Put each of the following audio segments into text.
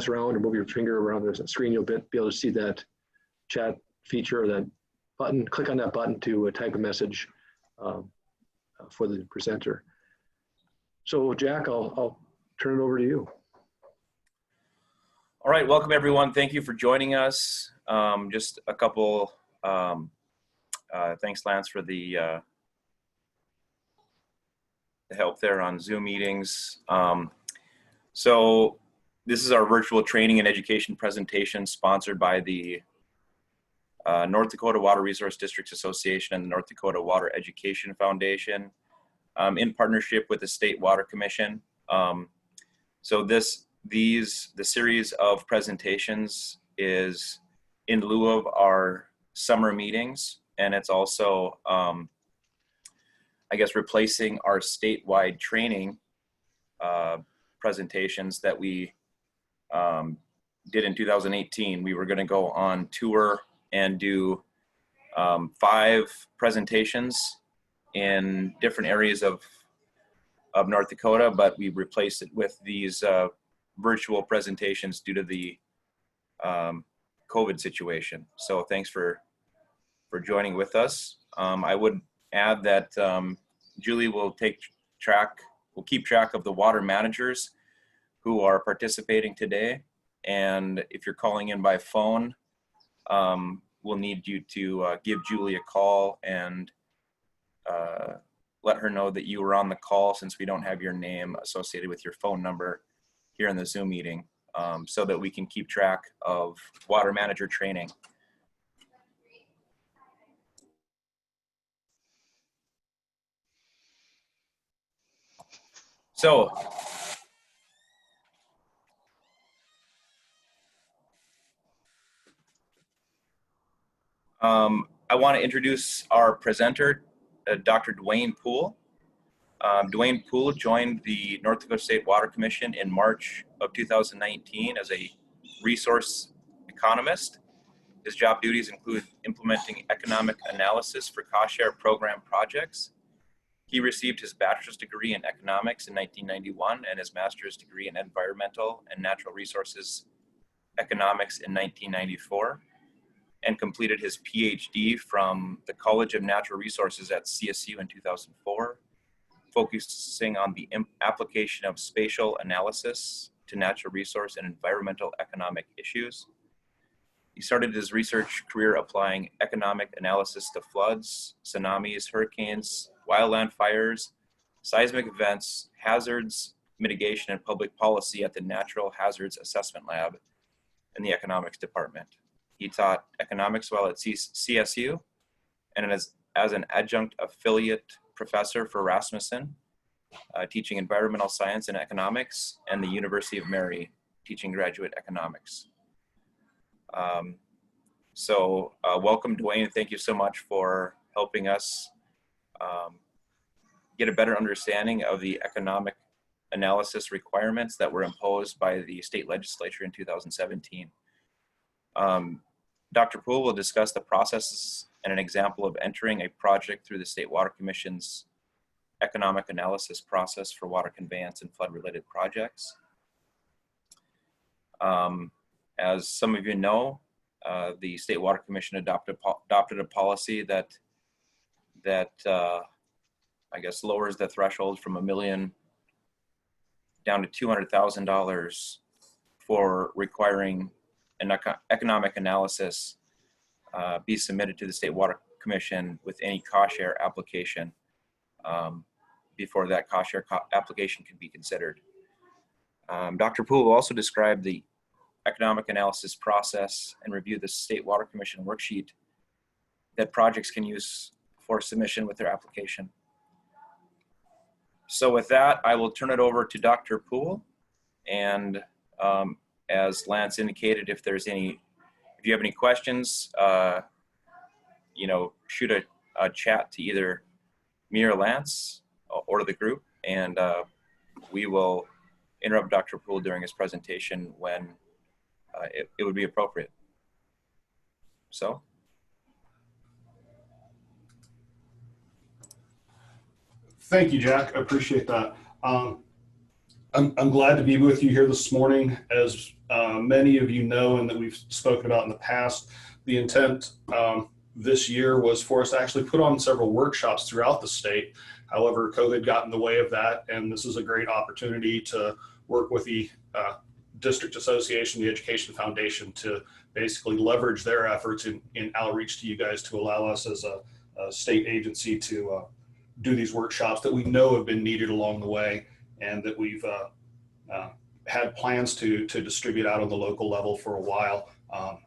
around or move your finger around the screen, you'll be able to see that chat feature or that button. Click on that button to type a message for the presenter. So Jack, I'll turn it over to you. All right, welcome everyone. Thank you for joining us. Just a couple, thanks Lance for the help there on Zoom meetings. So this is our virtual training and education presentation sponsored by the North Dakota Water Resource Districts Association and the North Dakota Water Education Foundation in partnership with the State Water Commission. So the series of presentations is in lieu of our summer meetings, and it's also, I guess, replacing our statewide training presentations that we did in 2018. We were going to go on tour and do 5 presentations in different areas of North Dakota, but we replaced it with these virtual presentations due to the COVID situation. So thanks for joining with us. I would add that Julie will keep track of the water managers who are participating today. And if you're calling in by phone, we'll need you to give Julie a call and let her know that you were on the call, since we don't have your name associated with your phone number here in the Zoom meeting, so that we can keep track of water manager training. So, I want to introduce our presenter, Dr. Duane Poole. Duane Poole joined the North Dakota State Water Commission in March of 2019 as a resource economist. His job duties include implementing economic analysis for cost-share program projects. He received his bachelor's degree in economics in 1991 and his master's degree in environmental and natural resources economics in 1994, and completed his PhD from the College of Natural Resources at CSU in 2004, focusing on the application of spatial analysis to natural resource and environmental economic issues. He started his research career applying economic analysis to floods, tsunamis, hurricanes, wildland fires, seismic events, hazards, mitigation, and public policy at the Natural Hazards Assessment Lab in the economics department. He taught economics while at CSU and as an adjunct affiliate professor for Rasmussen, teaching environmental science and economics, and the University of Mary, teaching graduate economics. Welcome, Duane. Thank you so much for helping us get a better understanding of the economic analysis requirements that were imposed by the state legislature in 2017. Dr. Poole will discuss the processes and an example of entering a project through the State Water Commission's economic analysis process for water conveyance and flood-related projects. As some of you know, the State Water Commission adopted a policy that I guess lowers the threshold from $1 million down to $200,000 for requiring an economic analysis be submitted to the State Water Commission with any cost share application before that cost share application can be considered. Dr. Poole will also describe the economic analysis process and review the State Water Commission worksheet that projects can use for submission with their application. So with that, I will turn it over to Dr. Poole, and as Lance indicated, if you have any questions, shoot a chat to either me or Lance or the group, and we will interrupt Dr. Poole during his presentation when it would be appropriate. So. Thank you, Jack. I appreciate that. I'm glad to be with you here this morning. As many of you know and that we've spoken about in the past, the intent this year was for us to actually put on several workshops throughout the state. However, COVID got in the way of that, and this is a great opportunity to work with the District Association, the Education Foundation, to basically leverage their efforts in outreach to you guys to allow us as a state agency to do these workshops that we know have been needed along the way, and that we've had plans to distribute out on the local level for a while.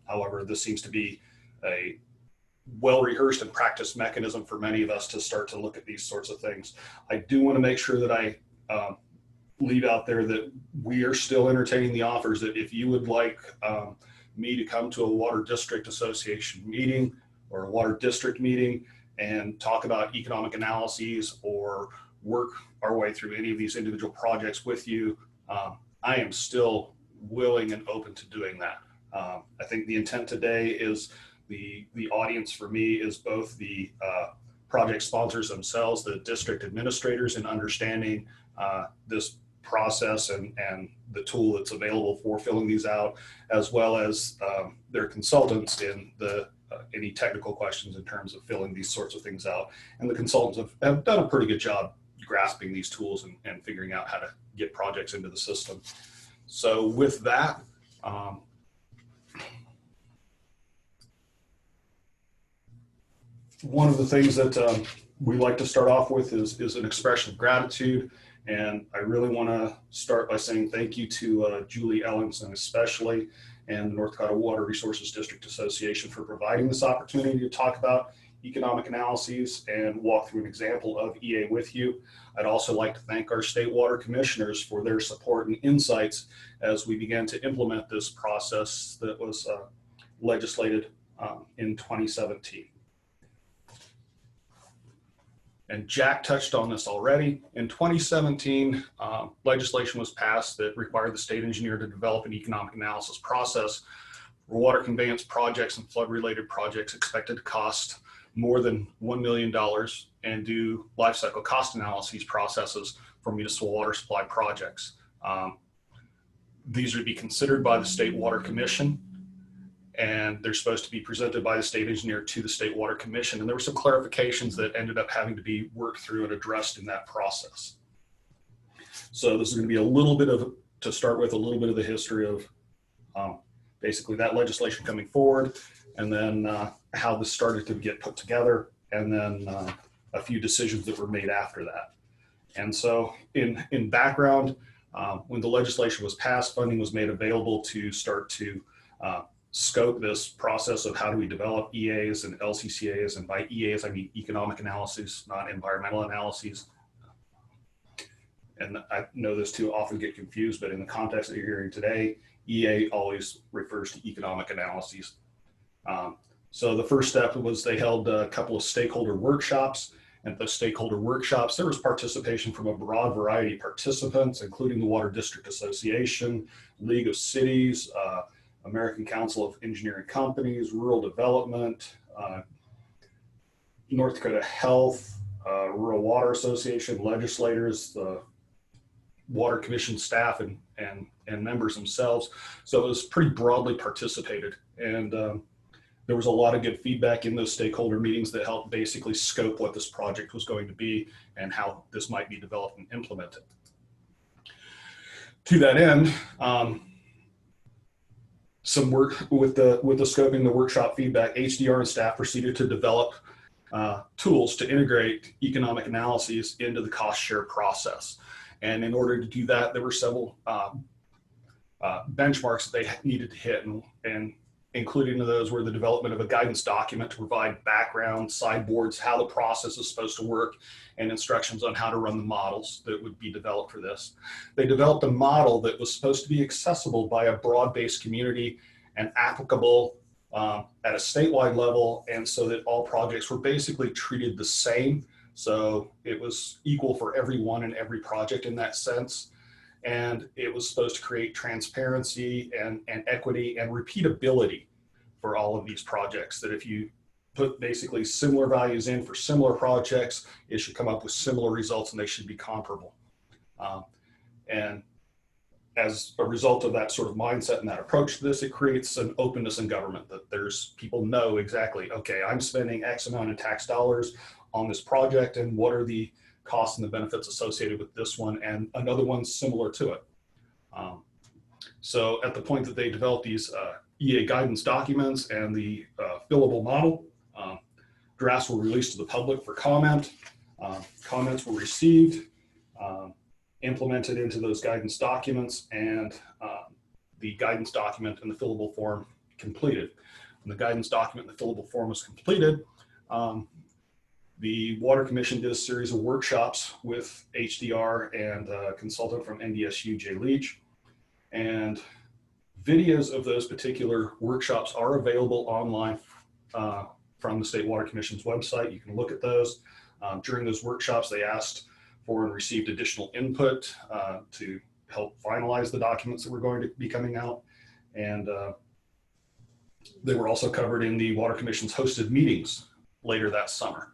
However, this seems to be a well-rehearsed and practiced mechanism for many of us to start to look at these sorts of things. I do want to make sure that I leave out there that we are still entertaining the offers that if you would like me to come to a Water District Association meeting or a Water District meeting and talk about economic analyses or work our way through any of these individual projects with you, I am still willing and open to doing that. I think the intent today is the audience for me is both the project sponsors themselves, the district administrators, in understanding this process and the tool that's available for filling these out, as well as their consultants in the any technical questions in terms of filling these sorts of things out. And the consultants have done a pretty good job grasping these tools and figuring out how to get projects into the system. So with that, one of the things that we like to start off with is an expression of gratitude. And I really want to start by saying thank you to Julie Ellenson especially, and the North Dakota Water Resources District Association for providing this opportunity to talk about economic analyses and walk through an example of EA with you. I'd also like to thank our state water commissioners for their support and insights as we began to implement this process that was legislated in 2017. And Jack touched on this already. In 2017, legislation was passed that required the state engineer to develop an economic analysis process for water conveyance projects and flood-related projects expected to cost more than $1 million, and do life cycle cost analyses processes for municipal water supply projects. These are to be considered by the State Water Commission, and they're supposed to be presented by the state engineer to the State Water Commission. And there were some clarifications that ended up having to be worked through and addressed in that process. So this is going to be a little bit of, to start with, a little bit of the history of basically that legislation coming forward, and then how this started to get put together, and then a few decisions that were made after that. And so in background, when the legislation was passed, funding was made available to start to scope this process of how do we develop EAs and LCCAs, and by EAs I mean economic analyses, not environmental analyses. And I know this too often get confused, but in the context that you're hearing today, EA always refers to economic analyses. So the first step was they held a couple of stakeholder workshops. And at the stakeholder workshops, there was participation from a broad variety of participants, including the Water District Association, League of Cities, American Council of Engineering Companies, Rural Development, North Dakota Health, Rural Water Association, legislators, the Water Commission staff, and members themselves. So it was pretty broadly participated. And there was a lot of good feedback in those stakeholder meetings that helped basically scope what this project was going to be and how this might be developed and implemented. To that end, some work with the scoping, the workshop feedback, HDR and staff proceeded to develop tools to integrate economic analyses into the cost share process. And in order to do that, there were several benchmarks that they needed to hit, and including those were the development of a guidance document to provide background, sideboards, how the process is supposed to work, and instructions on how to run the models that would be developed for this. They developed a model that was supposed to be accessible by a broad-based community and applicable at a statewide level, and so that all projects were basically treated the same. So it was equal for everyone in every project in that sense. And it was supposed to create transparency and equity and repeatability for all of these projects, that if you put basically similar values in for similar projects, it should come up with similar results and they should be comparable. And as a result of that sort of mindset and that approach to this, it creates an openness in government that there's people know exactly, okay, I'm spending X amount of tax dollars on this project, and what are the costs and the benefits associated with this one and another one similar to it. So at the point that they developed these EA guidance documents and the fillable model, drafts were released to the public for comment. Comments were received, implemented into those guidance documents, and the guidance document in the fillable form completed. When the guidance document in the fillable form was completed, the Water Commission did a series of workshops with HDR and a consultant from NDSU, Jay Leach. And videos of those particular workshops are available online from the State Water Commission's website. You can look at those. During those workshops, they asked for and received additional input to help finalize the documents that were going to be coming out. And they were also covered in the Water Commission's hosted meetings later that summer.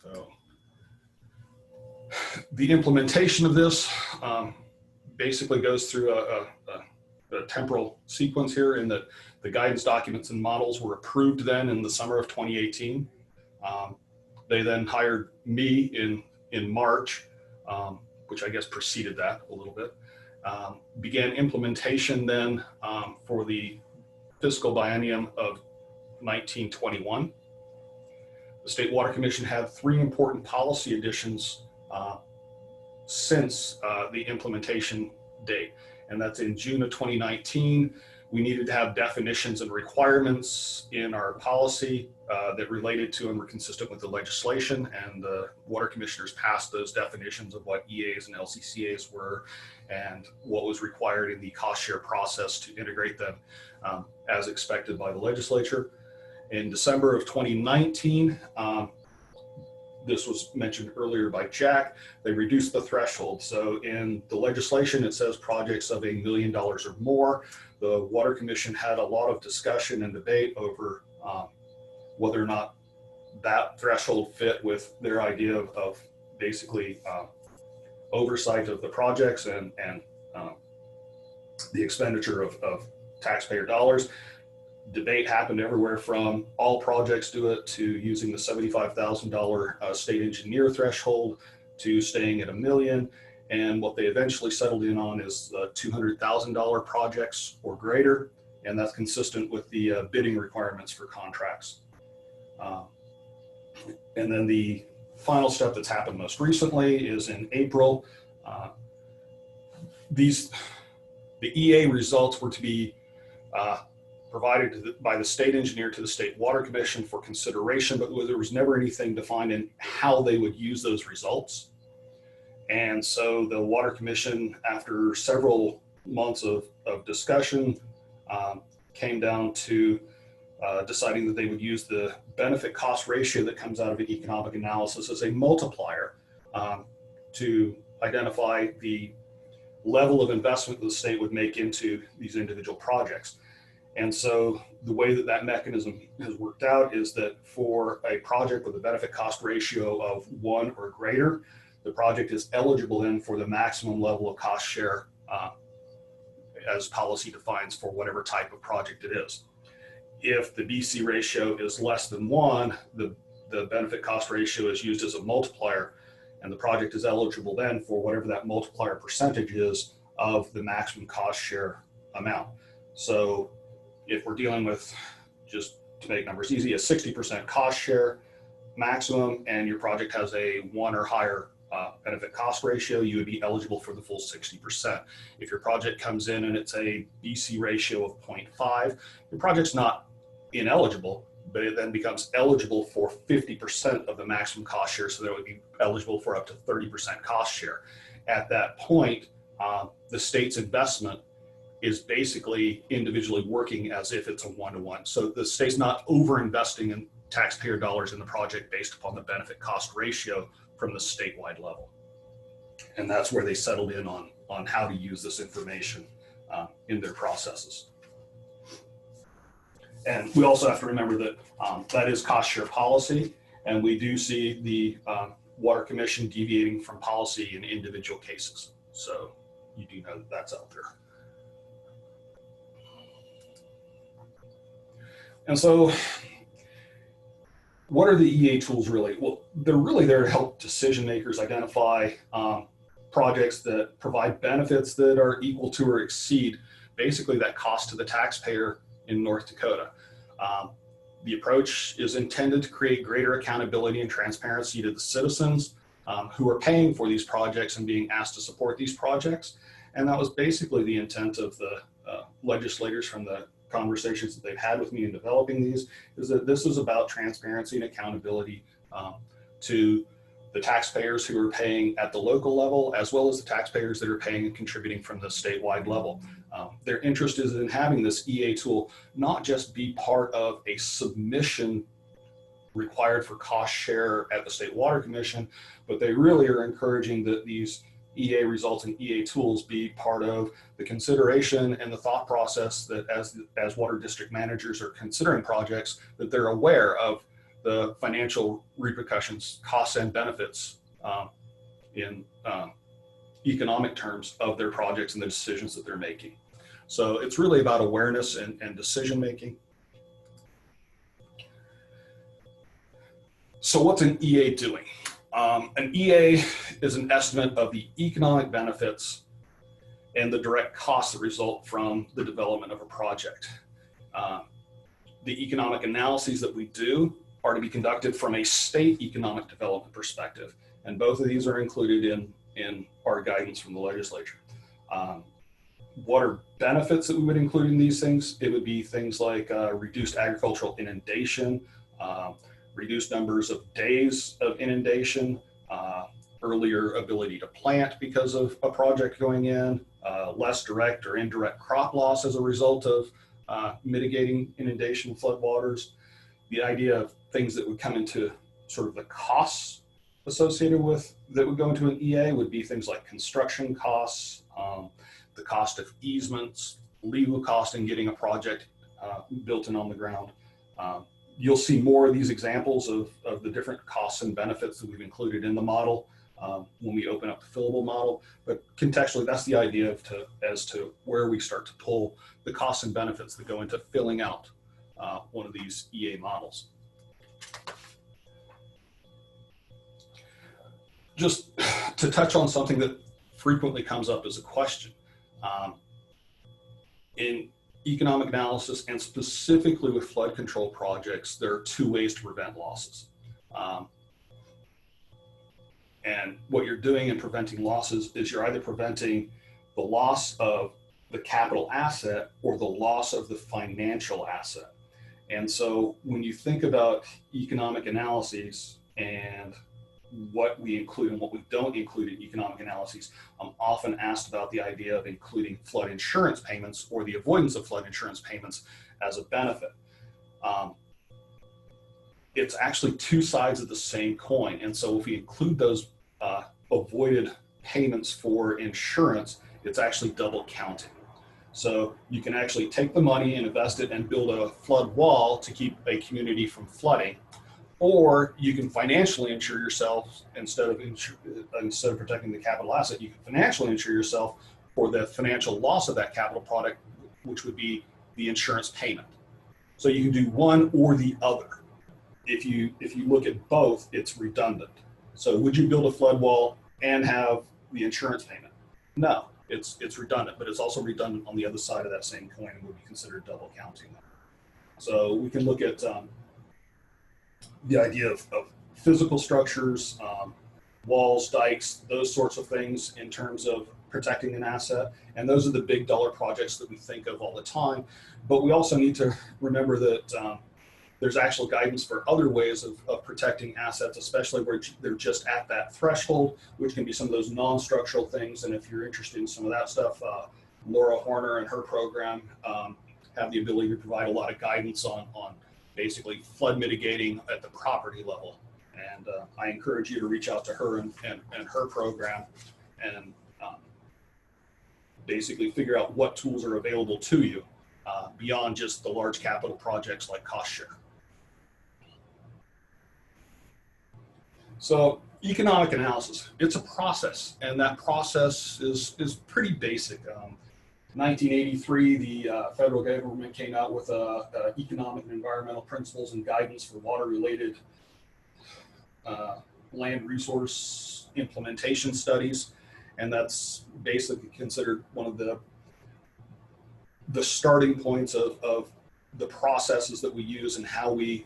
So the implementation of this basically goes through a temporal sequence here, in that the guidance documents and models were approved then in the summer of 2018. They then hired me in March, which I guess preceded that a little bit. Began implementation then for the fiscal biennium of 1921. The State Water Commission had 3 important policy additions since the implementation date, and that's in June of 2019. We needed to have definitions and requirements in our policy that related to and were consistent with the legislation, and the water commissioners passed those definitions of what EAs and LCCAs were and what was required in the cost share process to integrate them as expected by the legislature. In December of 2019, this was mentioned earlier by Jack, they reduced the threshold. So in the legislation, it says projects of $1 million or more. The Water Commission had a lot of discussion and debate over whether or not that threshold fit with their idea of basically oversight of the projects and the expenditure of taxpayer dollars. Debate happened everywhere from all projects do it to using the $75,000 state engineer threshold to staying at $1 million. And what they eventually settled in on is $200,000 projects or greater. And that's consistent with the bidding requirements for contracts. And then the final step that's happened most recently is in April. The EA results were to be provided by the state engineer to the State Water Commission for consideration, but there was never anything defined in how they would use those results. And so the Water Commission, after several months of discussion, came down to deciding that they would use the benefit cost ratio that comes out of an economic analysis as a multiplier to identify the level of investment that the state would make into these individual projects. And so the way that that mechanism has worked out is that for a project with a benefit cost ratio of 1 or greater, the project is eligible then for the maximum level of cost share as policy defines for whatever type of project it is. If the BC ratio is less than 1, the benefit cost ratio is used as a multiplier, and the project is eligible then for whatever that multiplier percentage is of the maximum cost share amount. So if we're dealing with, just to make numbers easy, a 60% cost share maximum, and your project has a 1 or higher benefit cost ratio, you would be eligible for the full 60%. If your project comes in and it's a BC ratio of 0.5, your project's not ineligible, but it then becomes eligible for 50% of the maximum cost share, so that would be eligible for up to 30% cost share. At that point, the state's investment is basically individually working as if it's a 1-to-1. So the state's not over-investing in taxpayer dollars in the project based upon the benefit cost ratio from the statewide level. And that's where they settled in on how to use this information in their processes. And we also have to remember that that is cost share policy, and we do see the Water Commission deviating from policy in individual cases. So you do know that that's out there. And so what are the EA tools really? Well, they're really there to help decision makers identify projects that provide benefits that are equal to or exceed basically that cost to the taxpayer in North Dakota. The approach is intended to create greater accountability and transparency to the citizens who are paying for these projects and being asked to support these projects. And that was basically the intent of the legislators from the conversations that they've had with me in developing these, is that this is about transparency and accountability to the taxpayers who are paying at the local level, as well as the taxpayers that are paying and contributing from the statewide level. Their interest is in having this EA tool not just be part of a submission required for cost share at the State Water Commission, but they really are encouraging that these EA results and EA tools be part of the consideration and the thought process that as water district managers are considering projects, that they're aware of the financial repercussions, costs and benefits in economic terms of their projects and the decisions that they're making. So it's really about awareness and decision making. So what's an EA doing? An EA is an estimate of the economic benefits and the direct costs that result from the development of a project. The economic analyses that we do are to be conducted from a state economic development perspective, and both of these are included in our guidance from the legislature. What are benefits that we would include in these things? It would be things like reduced agricultural inundation, reduced numbers of days of inundation, earlier ability to plant because of a project going in, less direct or indirect crop loss as a result of mitigating inundation floodwaters. The idea of things that would come into sort of the costs associated with that would go into an EA would be things like construction costs, the cost of easements, legal cost in getting a project built and on the ground. You'll see more of these examples of the different costs and benefits that we've included in the model when we open up the fillable model. But contextually, that's the idea as to where we start to pull the costs and benefits that go into filling out one of these EA models. Just to touch on something that frequently comes up as a question. In economic analysis, and specifically with flood control projects, there are two ways to prevent losses. And what you're doing in preventing losses is you're either preventing the loss of the capital asset or the loss of the financial asset. And so when you think about economic analyses and what we include and what we don't include in economic analyses, I'm often asked about the idea of including flood insurance payments or the avoidance of flood insurance payments as a benefit. It's actually two sides of the same coin. And so if we include those avoided payments for insurance, it's actually double counting. So you can actually take the money and invest it and build a flood wall to keep a community from flooding. Or you can financially insure yourself instead of protecting the capital asset. You can financially insure yourself for the financial loss of that capital product, which would be the insurance payment. So you can do one or the other. If you look at both, it's redundant. So would you build a flood wall and have the insurance payment? No, it's redundant, but it's also redundant on the other side of that same coin and would be considered double counting. So we can look at the idea of physical structures, walls, dikes, those sorts of things in terms of protecting an asset. And those are the big dollar projects that we think of all the time. But we also need to remember that there's actual guidance for other ways of protecting assets, especially where they're just at that threshold, which can be some of those non-structural things. And if you're interested in some of that stuff, Laura Horner and her program have the ability to provide a lot of guidance on basically flood mitigating at the property level. And I encourage you to reach out to her and her program and basically figure out what tools are available to you beyond just the large capital projects like cost share. So economic analysis, it's a process, and that process is pretty basic. 1983, the federal government came out with economic and environmental principles and guidance for water-related land resource implementation studies, and that's basically considered one of the starting points of the processes that we use and how we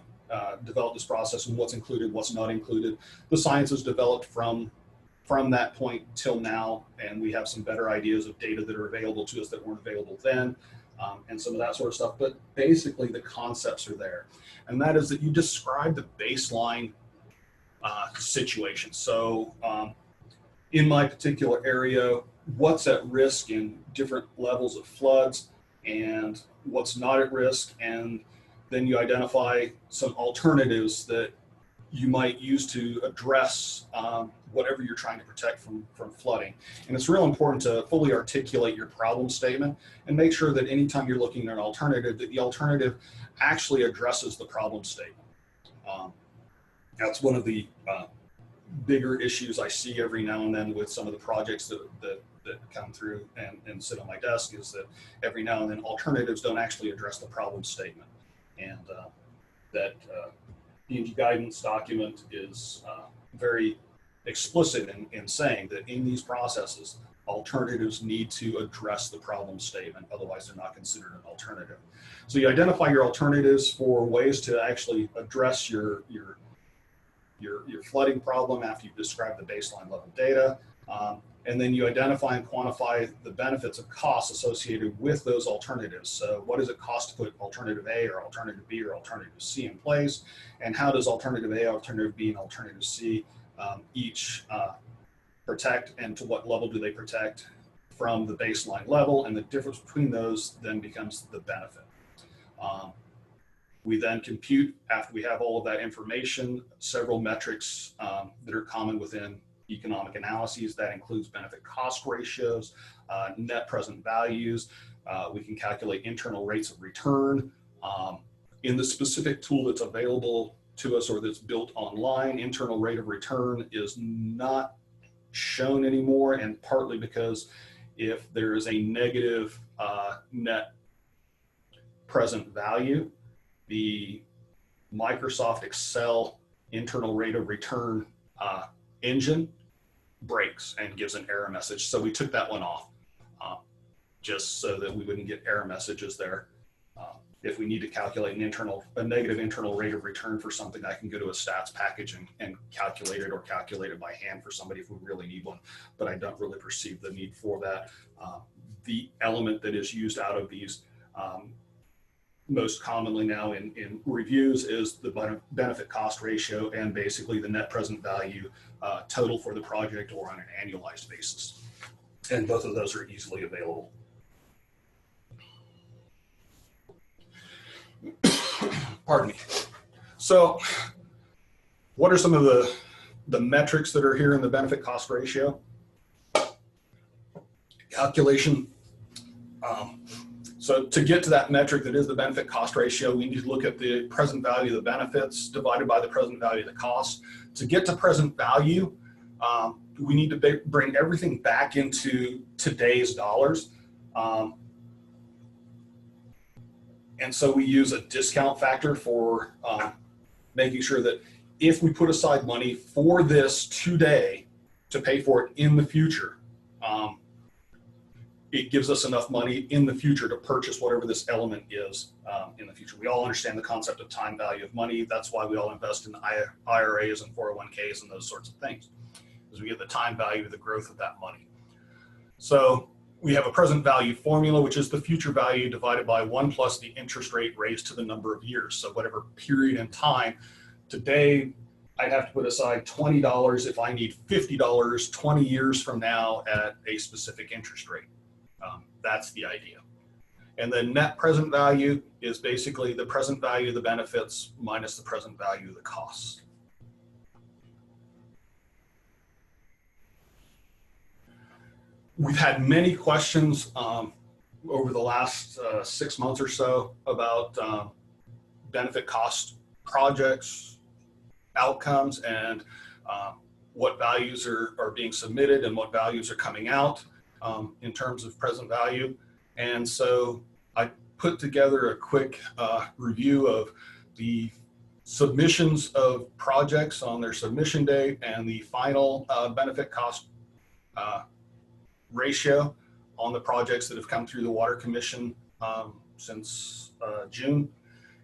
develop this process and what's included, what's not included. The science is developed from that point till now, and we have some better ideas of data that are available to us that weren't available then, and some of that sort of stuff. But basically, the concepts are there, and that is that you describe the baseline situation. So in my particular area, what's at risk in different levels of floods and what's not at risk, and then you identify some alternatives that you might use to address whatever you're trying to protect from flooding. And it's real important to fully articulate your problem statement and make sure that anytime you're looking at an alternative, that the alternative actually addresses the problem statement. That's one of the bigger issues I see every now and then with some of the projects that come through and sit on my desk, is that every now and then alternatives don't actually address the problem statement. And that E&G guidance document is very explicit in saying that in these processes, alternatives need to address the problem statement, otherwise they're not considered an alternative. So you identify your alternatives for ways to actually address your flooding problem after you've described the baseline level data. And then you identify and quantify the benefits of costs associated with those alternatives. So what does it cost to put alternative A or alternative B or alternative C in place? And how does alternative A, alternative B, and alternative C each protect, and to what level do they protect from the baseline level? And the difference between those then becomes the benefit. We then compute, after we have all of that information, several metrics that are common within economic analyses. That includes benefit cost ratios, net present values. We can calculate internal rates of return. In the specific tool that's available to us or that's built online, internal rate of return is not shown anymore, and partly because if there is a negative net present value, the Microsoft Excel internal rate of return engine breaks and gives an error message. So we took that one off just so that we wouldn't get error messages there. If we need to calculate a negative internal rate of return for something, I can go to a stats package and calculate it, or calculate it by hand for somebody if we really need one, but I don't really perceive the need for that. The element that is used out of these most commonly now in reviews is the benefit cost ratio, and basically the net present value total for the project or on an annualized basis. And both of those are easily available. Pardon me. So what are some of the metrics that are here in the benefit cost ratio? Calculation. So to get to that metric that is the benefit cost ratio, we need to look at the present value of the benefits divided by the present value of the cost. To get to present value, we need to bring everything back into today's dollars. And so we use a discount factor for making sure that if we put aside money for this today to pay for it in the future, it gives us enough money in the future to purchase whatever this element is in the future. We all understand the concept of time value of money. That's why we all invest in IRAs and 401ks and those sorts of things, because we get the time value of the growth of that money. So we have a present value formula, which is the future value divided by 1 plus the interest rate raised to the number of years. So whatever period in time, today I'd have to put aside $20 if I need $50 20 years from now at a specific interest rate. That's the idea. And then net present value is basically the present value of the benefits minus the present value of the costs. We've had many questions over the last 6 months or so about benefit cost projects, outcomes, and what values are being submitted and what values are coming out in terms of present value. And so I put together a quick review of the submissions of projects on their submission date and the final benefit cost ratio on the projects that have come through the Water Commission since June.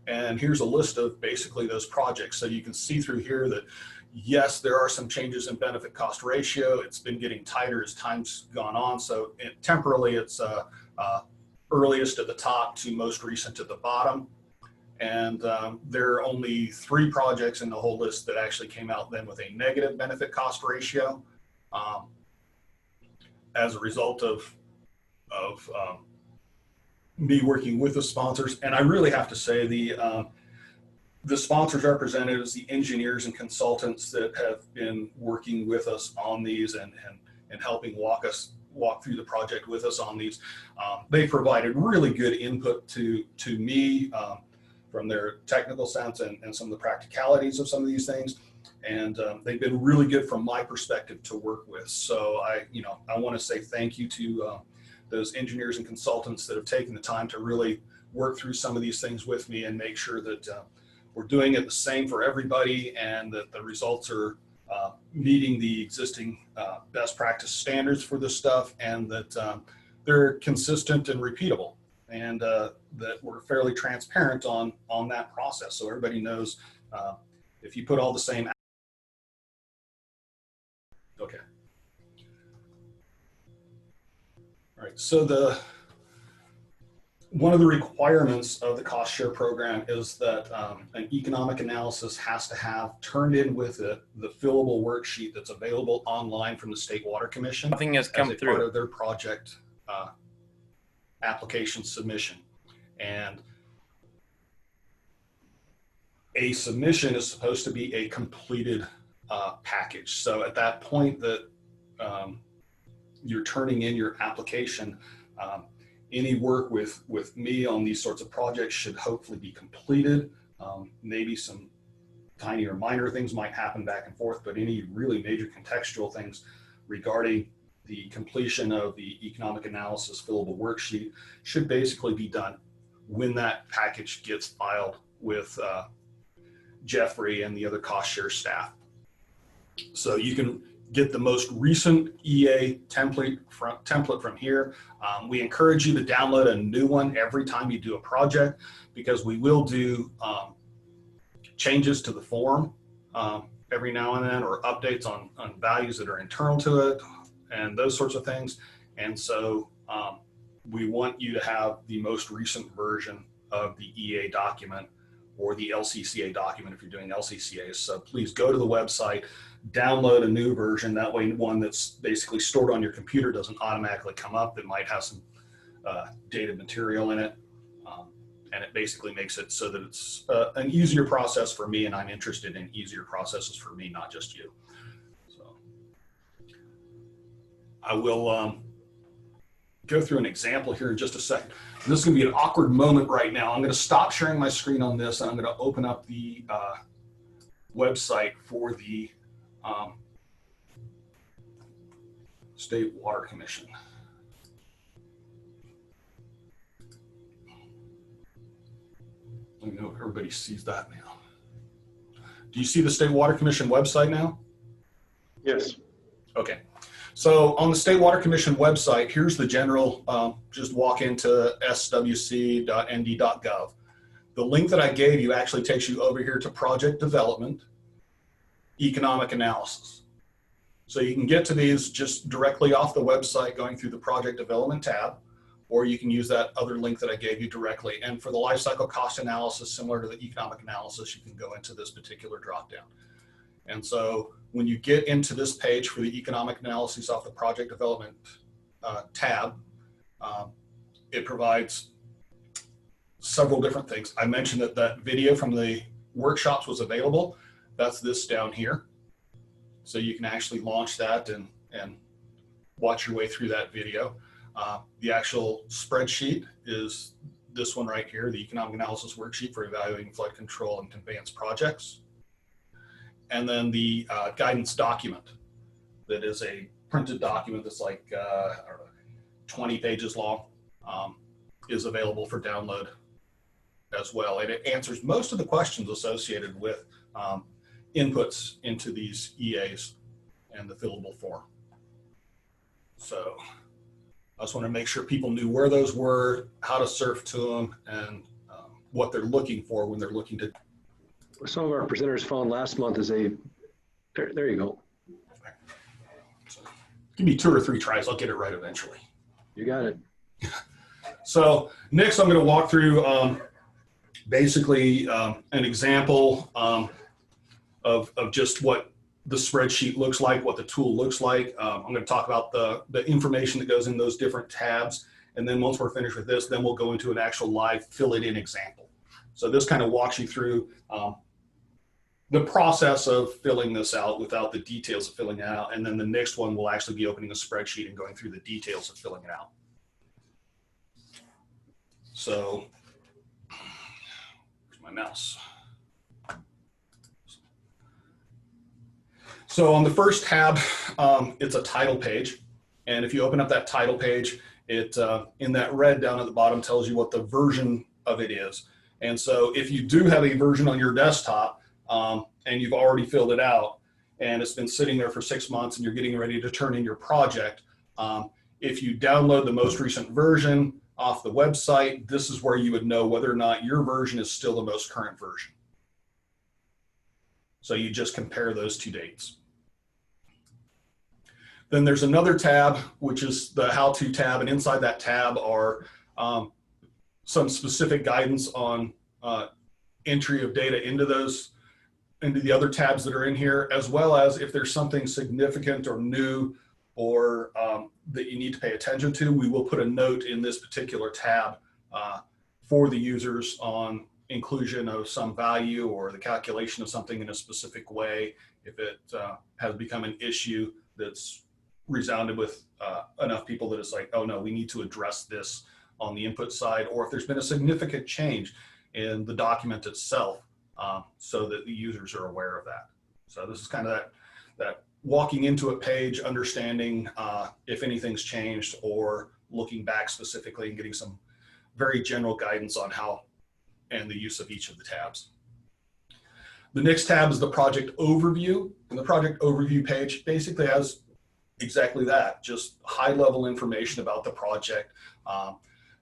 And here's a list of basically those projects. So you can see through here that, yes, there are some changes in benefit cost ratio. It's been getting tighter as time's gone on. So temporally, it's earliest at the top to most recent at the bottom. And there are only 3 projects in the whole list that actually came out then with a negative benefit cost ratio as a result of me working with the sponsors. And I really have to say the sponsors represented as the engineers and consultants that have been working with us on these and helping walk through the project with us on these. They provided really good input to me from their technical sense and some of the practicalities of some of these things. And they've been really good from my perspective to work with. So I want to say thank you to those engineers and consultants that have taken the time to really work through some of these things with me and make sure that we're doing it the same for everybody and that the results are meeting the existing best practice standards for this stuff, and that they're consistent and repeatable, and that we're fairly transparent on that process. So everybody knows if you put all the same. Okay. All right, so one of the requirements of the cost share program is that an economic analysis has to have turned in with it the fillable worksheet that's available online from the State Water Commission. Nothing has come through. Part of their project application submission. And a submission is supposed to be a completed package. So at that point that you're turning in your application, any work with me on these sorts of projects should hopefully be completed. Maybe some tiny or minor things might happen back and forth, but any really major contextual things regarding the completion of the economic analysis fillable worksheet should basically be done when that package gets filed with Jeffrey and the other cost share staff. So you can get the most recent EA template from here. We encourage you to download a new one every time you do a project, because we will do changes to the form every now and then, or updates on values that are internal to it and those sorts of things. And so we want you to have the most recent version of the EA document or the LCCA document if you're doing LCCA. So please go to the website, download a new version. That way, one that's basically stored on your computer doesn't automatically come up. It might have some dated material in it. And it basically makes it so that it's an easier process for me, and I'm interested in easier processes for me, not just you. So I will go through an example here in just a second. This is going to be an awkward moment right now. I'm going to stop sharing my screen on this, and I'm going to open up the website for the State Water Commission. I know everybody sees that now. Do you see the State Water Commission website now? Yes. Okay. So on the State Water Commission website, here's the general, just walk into swc.nd.gov. The link that I gave you actually takes you over here to project development, economic analysis. So you can get to these just directly off the website going through the project development tab, or you can use that other link that I gave you directly. And for the life cycle cost analysis, similar to the economic analysis, you can go into this particular dropdown. And so when you get into this page for the economic analysis off the project development tab, it provides several different things. I mentioned that that video from the workshops was available. That's this down here. So you can actually launch that and watch your way through that video. The actual spreadsheet is this one right here, the economic analysis worksheet for evaluating flood control and conveyance projects. And then the guidance document. that is a printed document that's like, I don't know, 20 pages long, is available for download as well. And it answers most of the questions associated with inputs into these EAs and the fillable form. So I just want to make sure people knew where those were, how to surf to them, and what they're looking for when they're looking to. Some of our presenters found last month is a, there you go. So, give me 2 or 3 tries, I'll get it right eventually. You got it. So next I'm going to walk through basically an example of just what the spreadsheet looks like, what the tool looks like. I'm going to talk about the information that goes in those different tabs. And then once we're finished with this, then we'll go into an actual live fill it in example. So this kind of walks you through the process of filling this out without the details of filling it out. And then the next one will actually be opening a spreadsheet and going through the details of filling it out. So, where's my mouse? So on the first tab, it's a title page. And if you open up that title page, it in that red down at the bottom tells you what the version of it is. And so if you do have a version on your desktop and you've already filled it out and it's been sitting there for 6 months and you're getting ready to turn in your project, if you download the most recent version off the website, this is where you would know whether or not your version is still the most current version. So you just compare those 2 dates. Then there's another tab, which is the how-to tab, and inside that tab are some specific guidance on entry of data into the other tabs that are in here, as well as if there's something significant or new or that you need to pay attention to, we will put a note in this particular tab for the users on inclusion of some value or the calculation of something in a specific way, if it has become an issue that's resounded with enough people that it's like, oh no, we need to address this on the input side, or if there's been a significant change in the document itself, so that the users are aware of that. So this is kind of that walking into a page, understanding if anything's changed, or looking back specifically and getting some very general guidance on how and the use of each of the tabs. The next tab is the project overview, and the project overview page basically has exactly that, just high-level information about the project,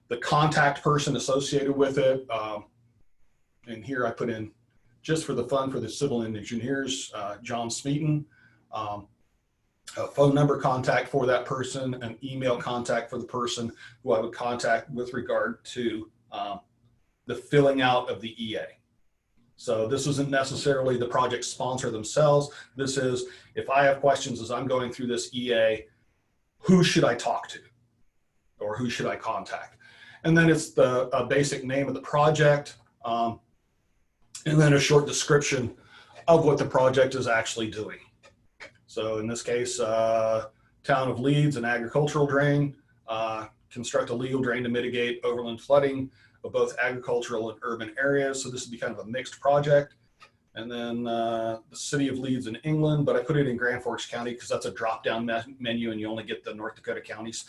the contact person associated with it, and here I put in, just for the fun for the civil engineers, John Smeaton, a phone number contact for that person, an email contact for the person who I would contact with regard to the filling out of the EA. So this isn't necessarily the project sponsor themselves. This is, if I have questions as I'm going through this EA, who should I talk to or who should I contact? And then it's a basic name of the project, and then a short description of what the project is actually doing. So in this case, town of Leeds, an agricultural drain, construct a legal drain to mitigate overland flooding of both agricultural and urban areas. So this would be kind of a mixed project. And then the city of Leeds in England, but I put it in Grand Forks County because that's a drop-down menu and you only get the North Dakota counties.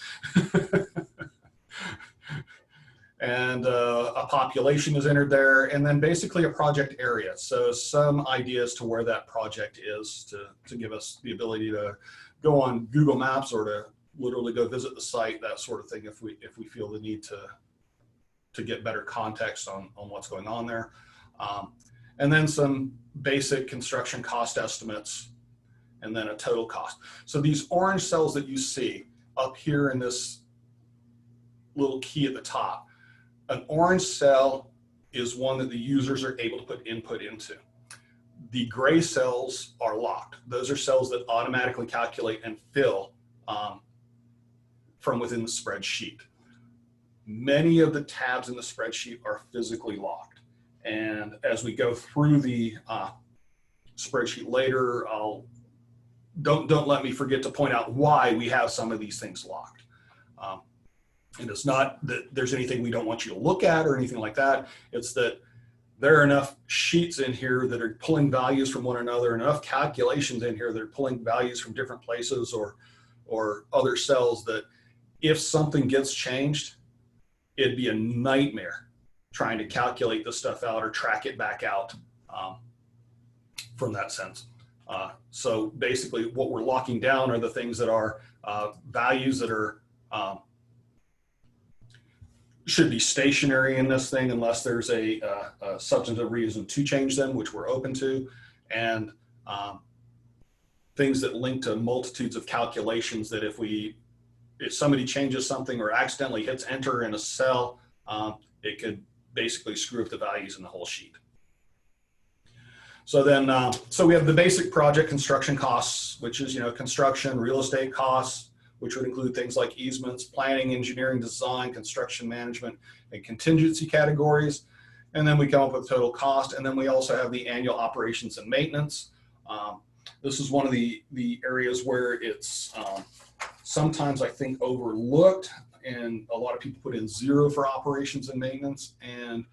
And a population is entered there, and then basically a project area. So some ideas to where that project is to give us the ability to go on Google Maps or to literally go visit the site, that sort of thing, if we feel the need to get better context on what's going on there. And then some basic construction cost estimates, and then a total cost. So these orange cells that you see up here in this little key at the top, an orange cell is one that the users are able to put input into. The gray cells are locked. Those are cells that automatically calculate and fill from within the spreadsheet. Many of the tabs in the spreadsheet are physically locked. And as we go through the spreadsheet later, don't let me forget to point out why we have some of these things locked. And it's not that there's anything we don't want you to look at or anything like that. It's that there are enough sheets in here that are pulling values from one another, enough calculations in here that are pulling values from different places or other cells that if something gets changed, it'd be a nightmare trying to calculate this stuff out or track it back out from that sense. So basically what we're locking down are the things that are values that are should be stationary in this thing unless there's a substantive reason to change them, which we're open to, and things that link to multitudes of calculations that if somebody changes something or accidentally hits enter in a cell, it could basically screw up the values in the whole sheet. So then, so we have the basic project construction costs, which is, construction, real estate costs, which would include things like easements, planning, engineering, design, construction management, and contingency categories. And then we come up with total cost. And then we also have the annual operations and maintenance. This is one of the areas where it's sometimes I think overlooked, and a lot of people put in 0 for operations and maintenance. And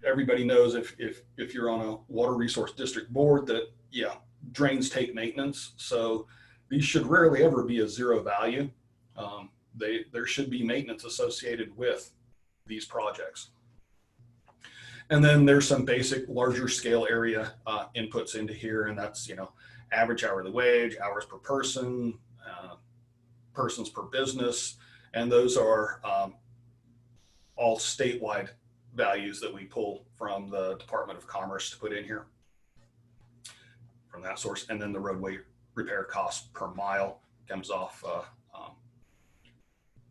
everybody knows if you're on a water resource district board that, yeah, drains take maintenance. So these should rarely ever be a 0 value. There should be maintenance associated with these projects. And then there's some basic larger scale area inputs into here, and that's, average hourly wage, hours per person, persons per business, and those are all statewide values that we pull from the Department of Commerce to put in here from that source. And then the roadway repair cost per mile comes off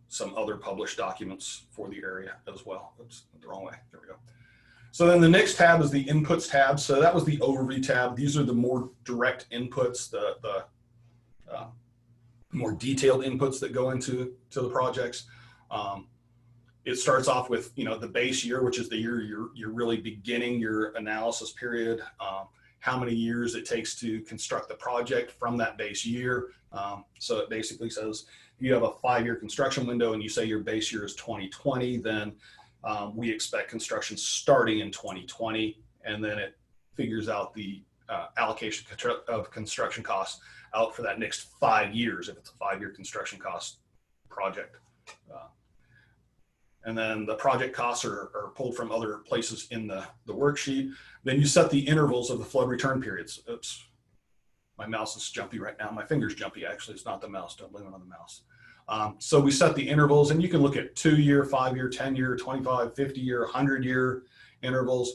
some other published documents for the area as well. Oops, the wrong way. There we go. So then the next tab is the inputs tab. So that was the overview tab. These are the more direct inputs, the more detailed inputs that go into the projects. It starts off with, the base year, which is the year you're really beginning your analysis period. How many years it takes to construct the project from that base year. So it basically says if you have a 5-year construction window and you say your base year is 2020, then we expect construction starting in 2020, and then it figures out the allocation of construction costs out for that next 5 years if it's a 5-year construction cost project. And then the project costs are pulled from other places in the worksheet. Then you set the intervals of the flood return periods. Oops, my mouse is jumpy right now. My finger's jumpy, actually. It's not the mouse. Don't blame it on the mouse. So we set the intervals, and you can look at 2-year, 5-year, 10-year, 25, 50-year, 100-year intervals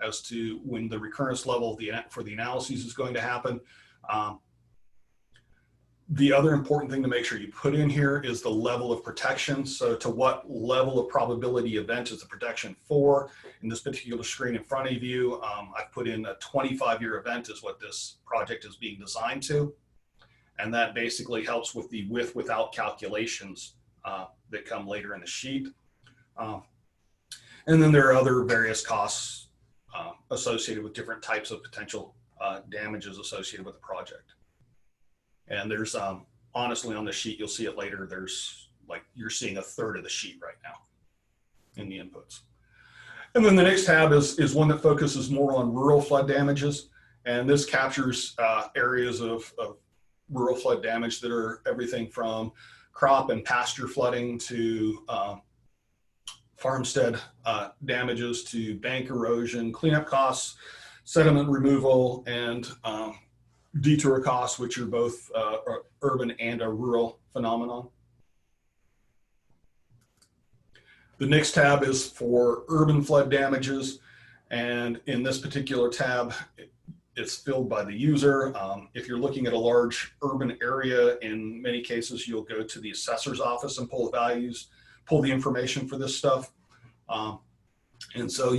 as to when the recurrence level for the analyses is going to happen. The other important thing to make sure you put in here is the level of protection. So to what level of probability event is the protection for? In this particular screen in front of you, I've put in a 25-year event is what this project is being designed to. And that basically helps with the with-without calculations that come later in the sheet. And then there are other various costs associated with different types of potential damages associated with the project. And there's, honestly, on the sheet, you'll see it later, there's you're seeing a third of the sheet right now in the inputs. And then the next tab is one that focuses more on rural flood damages. And this captures areas of rural flood damage that are everything from crop and pasture flooding to farmstead damages to bank erosion, cleanup costs, sediment removal, and detour costs, which are both urban and a rural phenomenon. The next tab is for urban flood damages. And in this particular tab, it's filled by the user. If you're looking at a large urban area, in many cases, you'll go to the assessor's office and pull the values, pull the information for this stuff. And so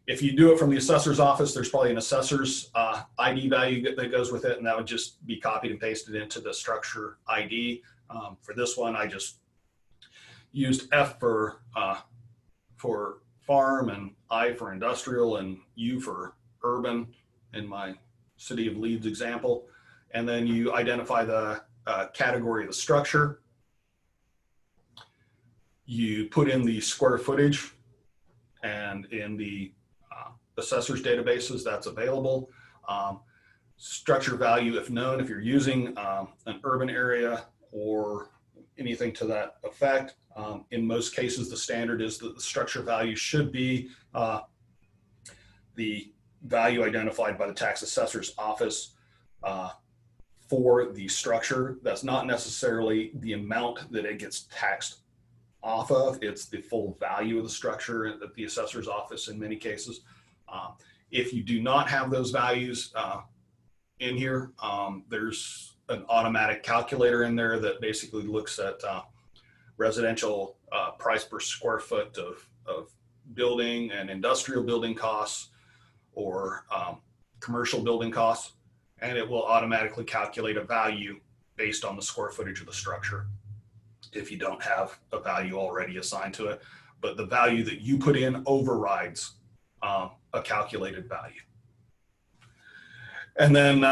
if you do it from the assessor's office, there's probably an assessor's ID value that goes with it, and that would just be copied and pasted into the structure ID. For this one, I just used F for farm, and I for industrial, and U for urban in my City of Leeds example. And then you identify the category of the structure. You put in the square footage, and in the assessor's databases that's available. Structure value, if known, if you're using an urban area or anything to that effect. In most cases, the standard is that the structure value should be the value identified by the tax assessor's office for the structure. That's not necessarily the amount that it gets taxed off of. It's the full value of the structure at the assessor's office in many cases. If you do not have those values in here, there's an automatic calculator in there that basically looks at residential price per square foot of building and industrial building costs or commercial building costs, and it will automatically calculate a value based on the square footage of the structure if you don't have a value already assigned to it. But the value that you put in overrides a calculated value. And then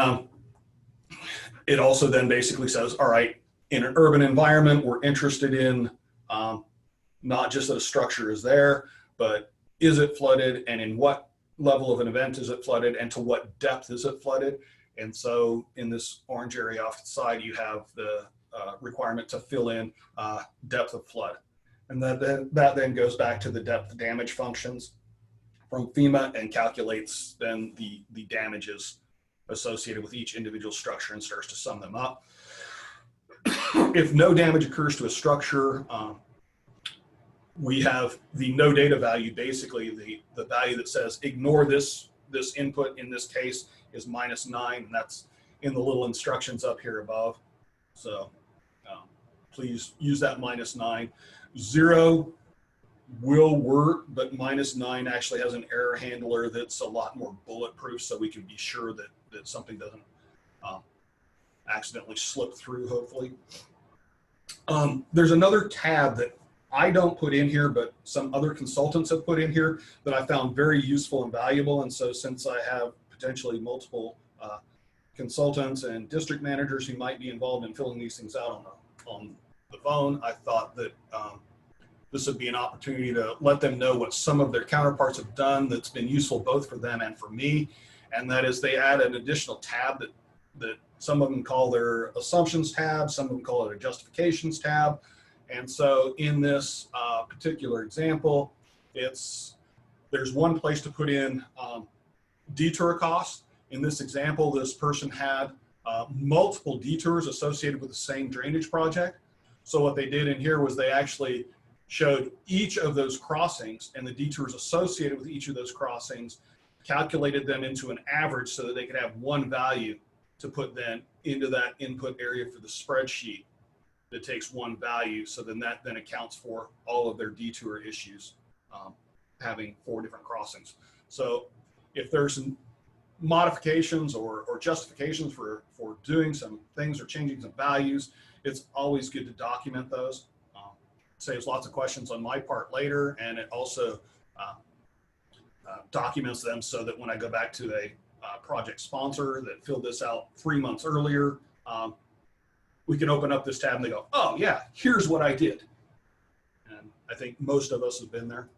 it also then basically says, all right, in an urban environment, we're interested in not just that a structure is there, but is it flooded, and in what level of an event is it flooded, and to what depth is it flooded? And so in this orange area off the side, you have the requirement to fill in depth of flood. And that then goes back to the depth damage functions from FEMA and calculates then the damages associated with each individual structure and starts to sum them up. If no damage occurs to a structure, we have the no data value, basically the value that says ignore this input in this case is -9, and that's in the little instructions up here above. So please use that -9. 0 will work, but -9 actually has an error handler that's a lot more bulletproof, so we can be sure that something doesn't accidentally slip through, hopefully. There's another tab that I don't put in here, but some other consultants have put in here that I found very useful and valuable. And so since I have potentially multiple consultants and district managers who might be involved in filling these things out on the phone, I thought that this would be an opportunity to let them know what some of their counterparts have done that's been useful both for them and for me. And that is they add an additional tab that some of them call their assumptions tab, some of them call it a justifications tab. And so in this particular example, there's one place to put in detour costs. In this example, this person had multiple detours associated with the same drainage project. So what they did in here was they actually showed each of those crossings and the detours associated with each of those crossings, calculated them into an average so that they could have one value to put then into that input area for the spreadsheet that takes one value. So then that then accounts for all of their detour issues, having 4 different crossings. So if there's some modifications or justifications for doing some things or changing some values, it's always good to document those. Saves lots of questions on my part later, and it also documents them so that when I go back to a project sponsor that filled this out 3 months earlier, we can open up this tab and they go, oh yeah, here's what I did. And I think most of us have been there.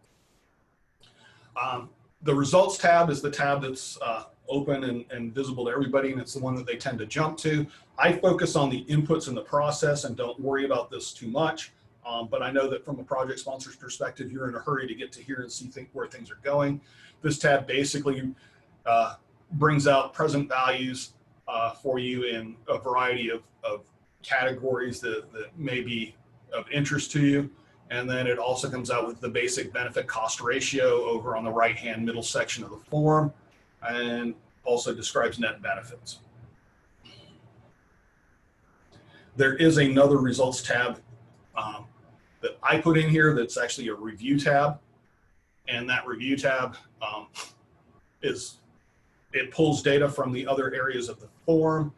The results tab is the tab that's open and visible to everybody, and it's the one that they tend to jump to. I focus on the inputs in the process and don't worry about this too much. But I know that from a project sponsor's perspective, you're in a hurry to get to here and see where things are going. This tab basically brings out present values for you in a variety of categories that may be of interest to you. And then it also comes out with the basic benefit cost ratio over on the right-hand middle section of the form, and also describes net benefits. There is another results tab that I put in here that's actually a review tab. And that review tab it pulls data from the other areas of the form.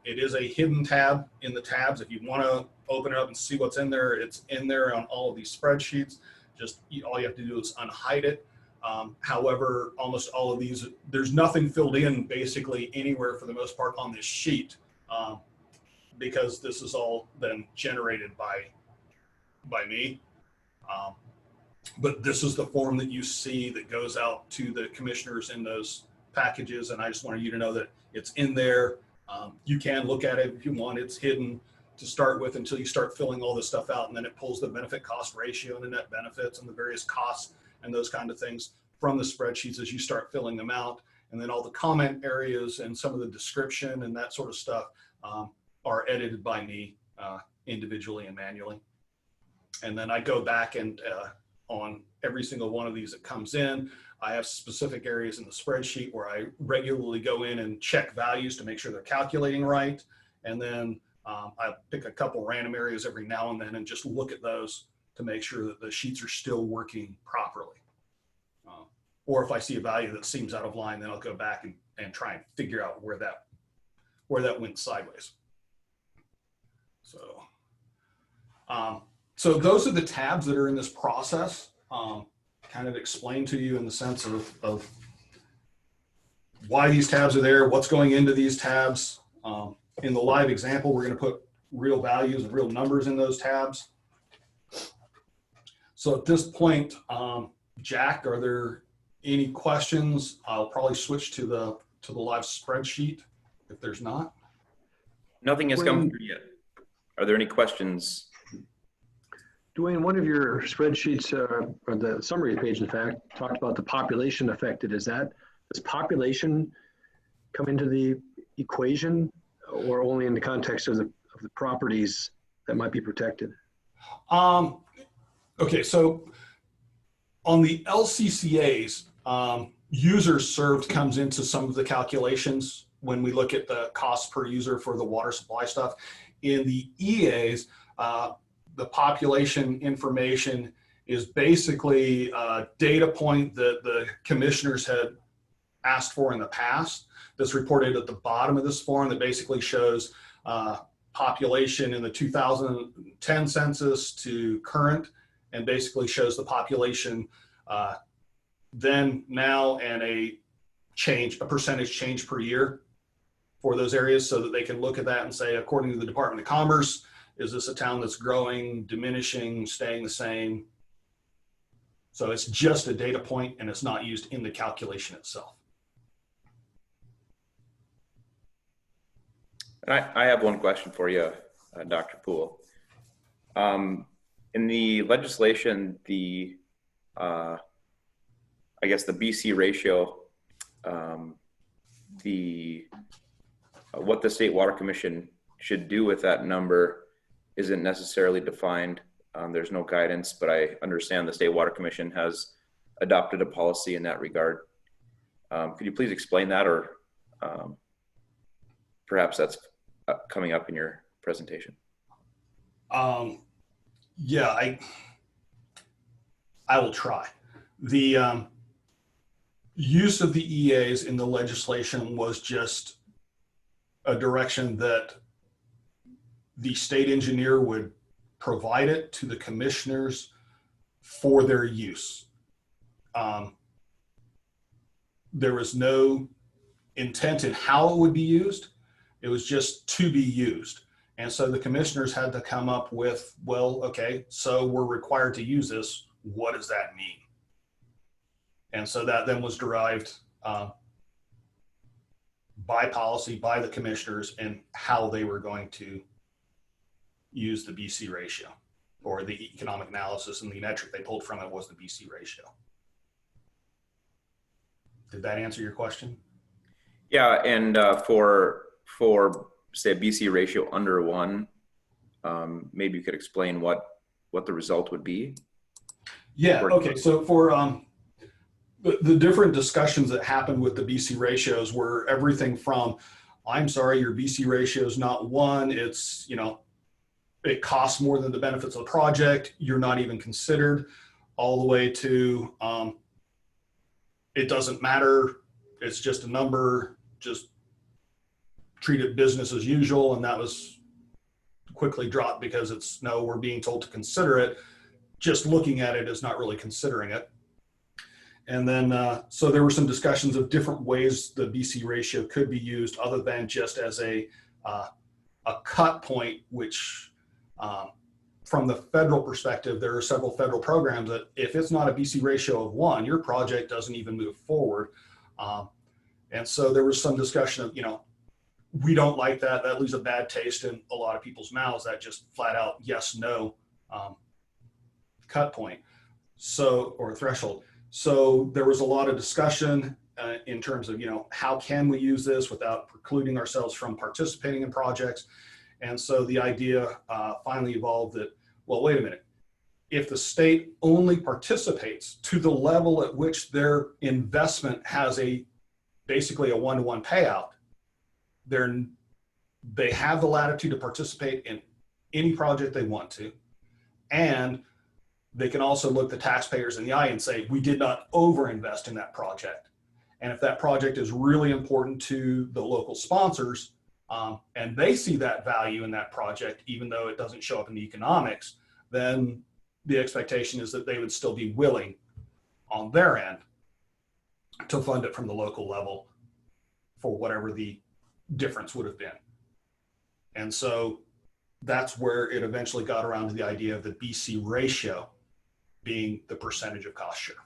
It is a hidden tab in the tabs. If you want to open it up and see what's in there, it's in there on all of these spreadsheets. Just all you have to do is unhide it. However, almost all of these, there's nothing filled in basically anywhere for the most part on this sheet, because this is all then generated by me. But this is the form that you see that goes out to the commissioners in those packages. And I just wanted you to know that it's in there. You can look at it if you want. It's hidden to start with until you start filling all this stuff out. And then it pulls the benefit cost ratio and the net benefits and the various costs and those kind of things from the spreadsheets as you start filling them out. And then all the comment areas and some of the description and that sort of stuff are edited by me individually and manually. And then I go back and on every single one of these that comes in, I have specific areas in the spreadsheet where I regularly go in and check values to make sure they're calculating right. And then I pick a couple random areas every now and then and just look at those to make sure that the sheets are still working properly. Or if I see a value that seems out of line, then I'll go back and try and figure out where that went sideways. So, so those are the tabs that are in this process. Kind of explain to you in the sense of why these tabs are there, what's going into these tabs. In the live example, we're going to put real values and real numbers in those tabs. So at this point, Jack, are there any questions? I'll probably switch to the live spreadsheet if there's not. Nothing has come through yet. Are there any questions? Duane, one of your spreadsheets, or the summary page, in fact, talked about the population affected. Does population come into the equation, or only in the context of the properties that might be protected? Okay, so on the LCCAs, users served comes into some of the calculations when we look at the cost per user for the water supply stuff. In the EAs, the population information is basically a data point that the commissioners had asked for in the past that's reported at the bottom of this form that basically shows population in the 2010 census to current, and basically shows the population then, now, and a percentage change per year for those areas, so that they can look at that and say, according to the Department of Commerce, is this a town that's growing, diminishing, staying the same? So it's just a data point and it's not used in the calculation itself. I have one question for you, Dr. Poole. In the legislation, I guess the BC ratio, what the State Water Commission should do with that number isn't necessarily defined. There's no guidance, but I understand the State Water Commission has adopted a policy in that regard. Could you please explain that, or perhaps that's coming up in your presentation? Yeah, I will try. The use of the EAs in the legislation was just a direction that the state engineer would provide it to the commissioners for their use. There was no intent in how it would be used. It was just to be used. And so the commissioners had to come up with, well, okay, so we're required to use this. What does that mean? And so that then was derived by policy, by the commissioners, and how they were going to use the BC ratio, or the economic analysis, and the metric they pulled from it was the BC ratio. Did that answer your question? Yeah, and for say a BC ratio under 1, maybe you could explain what the result would be. Yeah, okay, so for the different discussions that happened with the BC ratios were everything from, I'm sorry, your BC ratio is not 1, it's, you know, it costs more than the benefits of the project, you're not even considered, all the way to it doesn't matter, it's just a number, just treat it business as usual. And that was quickly dropped because it's, no, we're being told to consider it. Just looking at it is not really considering it. And then, so there were some discussions of different ways the BC ratio could be used other than just as a cut point, which from the federal perspective, there are several federal programs that if it's not a BC ratio of 1, your project doesn't even move forward. And so there was some discussion of, we don't like that. That leaves a bad taste in a lot of people's mouths. That just flat out yes, no cut point. So, or threshold. So there was a lot of discussion in terms of, how can we use this without precluding ourselves from participating in projects? And so the idea finally evolved that, well, wait a minute. If the state only participates to the level at which their investment has basically a one-to-one payout, they have the latitude to participate in any project they want to. And they can also look the taxpayers in the eye and say, we did not overinvest in that project. And if that project is really important to the local sponsors, and they see that value in that project, even though it doesn't show up in the economics, then the expectation is that they would still be willing on their end to fund it from the local level for whatever the difference would have been. And so that's where it eventually got around to the idea of the BC ratio being the percentage of cost share.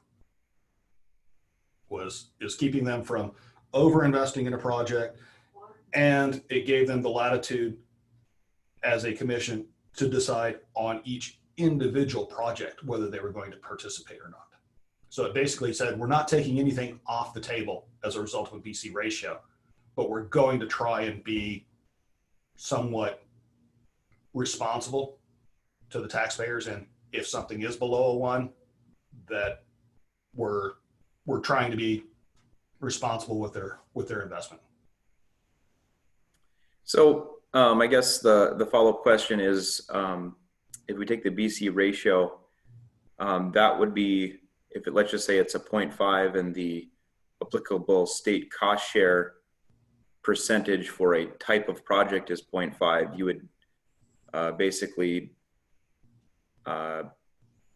Is keeping them from over investing in a project, and it gave them the latitude as a commission to decide on each individual project whether they were going to participate or not. So it basically said, we're not taking anything off the table as a result of a BC ratio, but we're going to try and be somewhat responsible to the taxpayers. And if something is below a 1, that we're trying to be responsible with their investment. So I guess the follow-up question is, if we take the BC ratio, that would be, let's just say it's a 0.5 and the applicable state cost share percentage for a type of project is 0.5, you would basically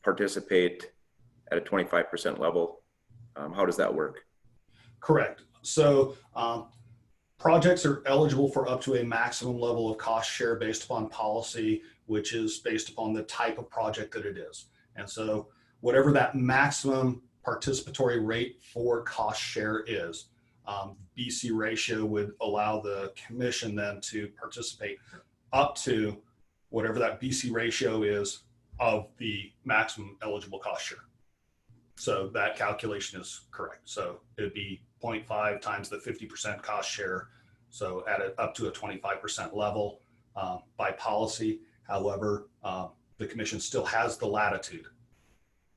participate at a 25% level. How does that work? Correct. So projects are eligible for up to a maximum level of cost share based upon policy, which is based upon the type of project that it is. And so whatever that maximum participatory rate for cost share is, BC ratio would allow the commission then to participate up to whatever that BC ratio is of the maximum eligible cost share. So that calculation is correct. So it'd be 0.5 times the 50% cost share. So at up to a 25% level by policy. However, the commission still has the latitude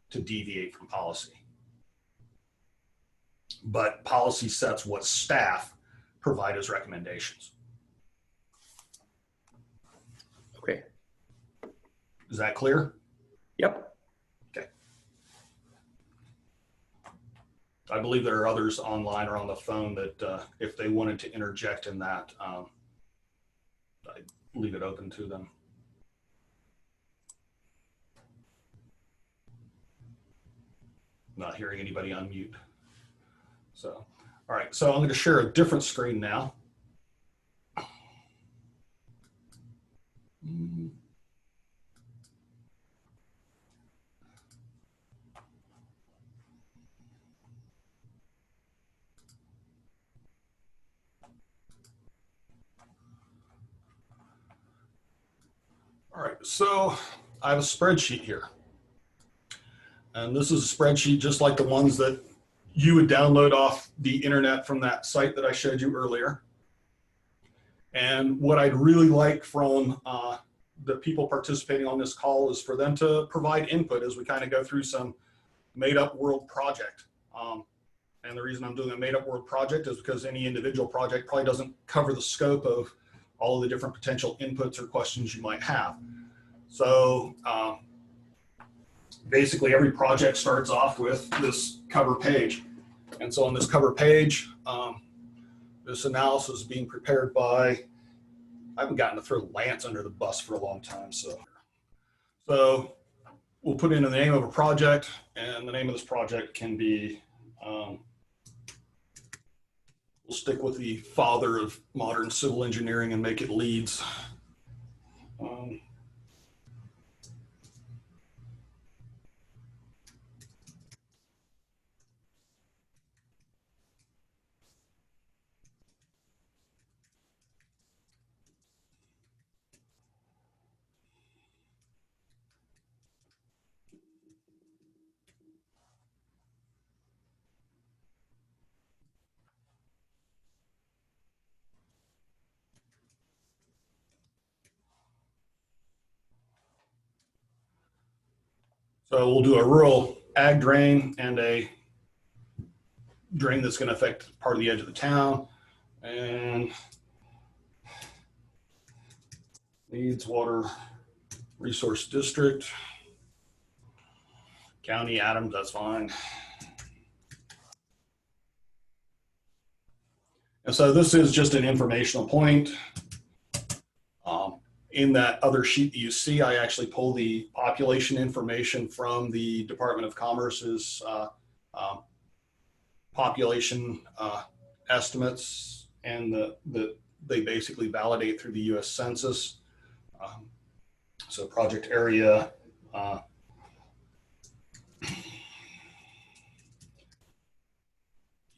to deviate from policy. But policy sets what staff provide as recommendations. Okay. Is that clear? Yep. Okay. I believe there are others online or on the phone that if they wanted to interject in that, I'd leave it open to them. Not hearing anybody unmute. So, all right, so I'm going to share a different screen now. All right, so I have a spreadsheet here. And this is a spreadsheet just like the ones that you would download off the internet from that site that I showed you earlier. And what I'd really like from the people participating on this call is for them to provide input as we kind of go through some made up world project. And the reason I'm doing a made up world project is because any individual project probably doesn't cover the scope of all of the different potential inputs or questions you might have. So basically every project starts off with this cover page. And so on this cover page, this analysis is being prepared by, I haven't gotten to throw Lance under the bus for a long time. So we'll put in the name of a project, and the name of this project can be, we'll stick with the father of modern civil engineering and make it LEEDS. So we'll do a rural ag drain and a drain that's going to affect part of the edge of the town. And needs water resource district. County Adams, that's fine. And so this is just an informational point. In that other sheet that you see, I actually pull the population information from the Department of Commerce's population estimates, and they basically validate through the U.S. Census. So project area,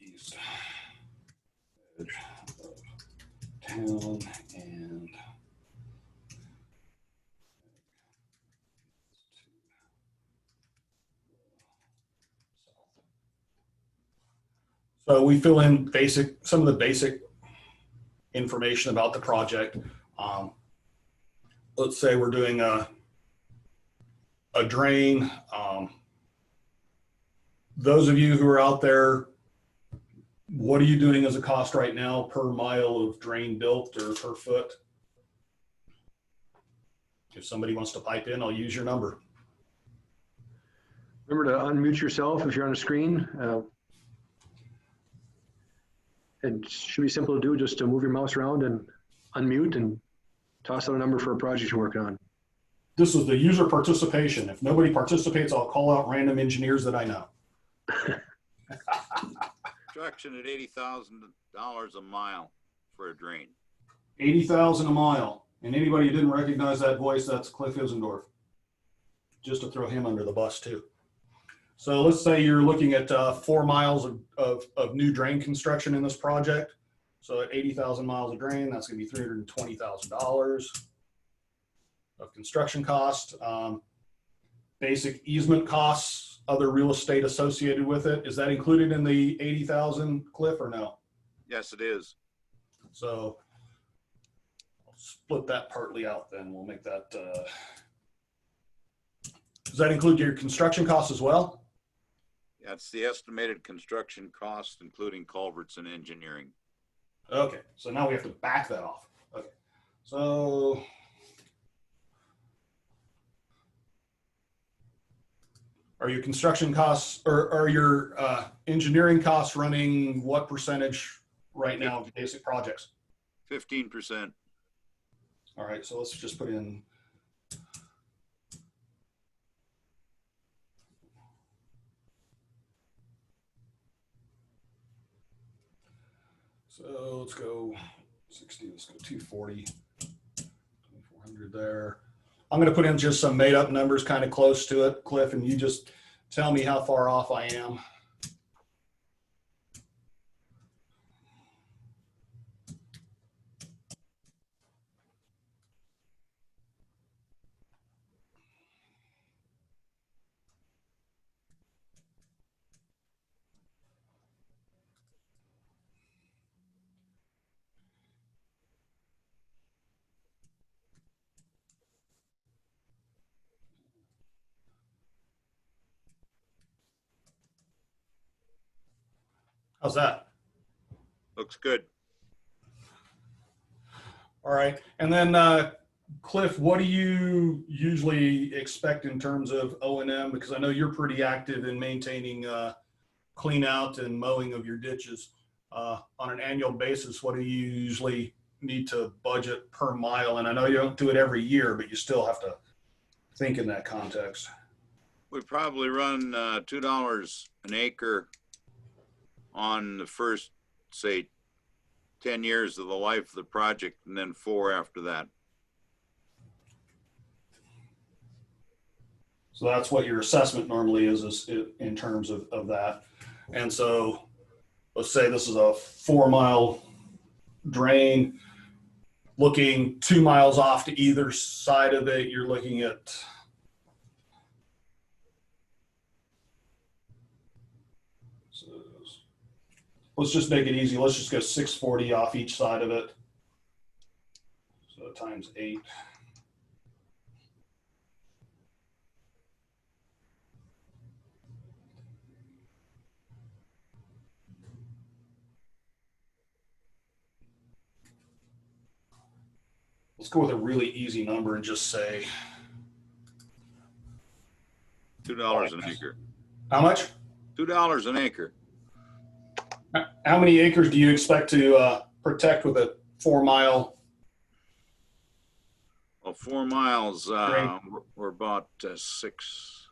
east edge of town, and so we fill in some of the basic information about the project. Let's say we're doing a drain. Those of you who are out there, what are you doing as a cost right now per mile of drain built or per foot? If somebody wants to pipe in, I'll use your number. Remember to unmute yourself if you're on a screen. It should be simple to do, just to move your mouse around and unmute and toss out a number for a project you're working on. This is the user participation. If nobody participates, I'll call out random engineers that I know. Construction at $80,000 a mile for a drain. 80,000 a mile. And anybody who didn't recognize that voice, that's Cliff Isendorf. Just to throw him under the bus too. So let's say you're looking at 4 miles of new drain construction in this project. So at 80,000 miles of drain, that's going to be $320,000 of construction cost. Basic easement costs, other real estate associated with it. Is that included in the 80,000, Cliff, or no? Yes, it is. So I'll split that partly out then. We'll make that, does that include your construction costs as well? That's the estimated construction cost, including culverts and engineering. Okay, so now we have to back that off. Okay, so are your construction costs, or are your engineering costs running what percentage right now of basic projects? 15%. All right, so let's just put in. So let's go 60, let's go 240, 2,400 there. I'm going to put in just some made up numbers kind of close to it, Cliff, and you just tell me how far off I am. How's that? Looks good. All right. And then, Cliff, what do you usually expect in terms of O&M? Because I know you're pretty active in maintaining clean out and mowing of your ditches. On an annual basis, what do you usually need to budget per mile? And I know you don't do it every year, but you still have to think in that context. We probably run $2 an acre on the first, say, 10 years of the life of the project, and then 4 after that. So that's what your assessment normally is in terms of that. And so let's say this is a 4 mile drain. Looking 2 miles off to either side of it, you're looking at let's just make it easy. Let's just go 640 off each side of it. So times 8. let's go with a really easy number and just say $2 an acre. how much? $2 an acre. How many acres do you expect to protect with a 4 mile? Well, 4 miles, Great. we're about 6.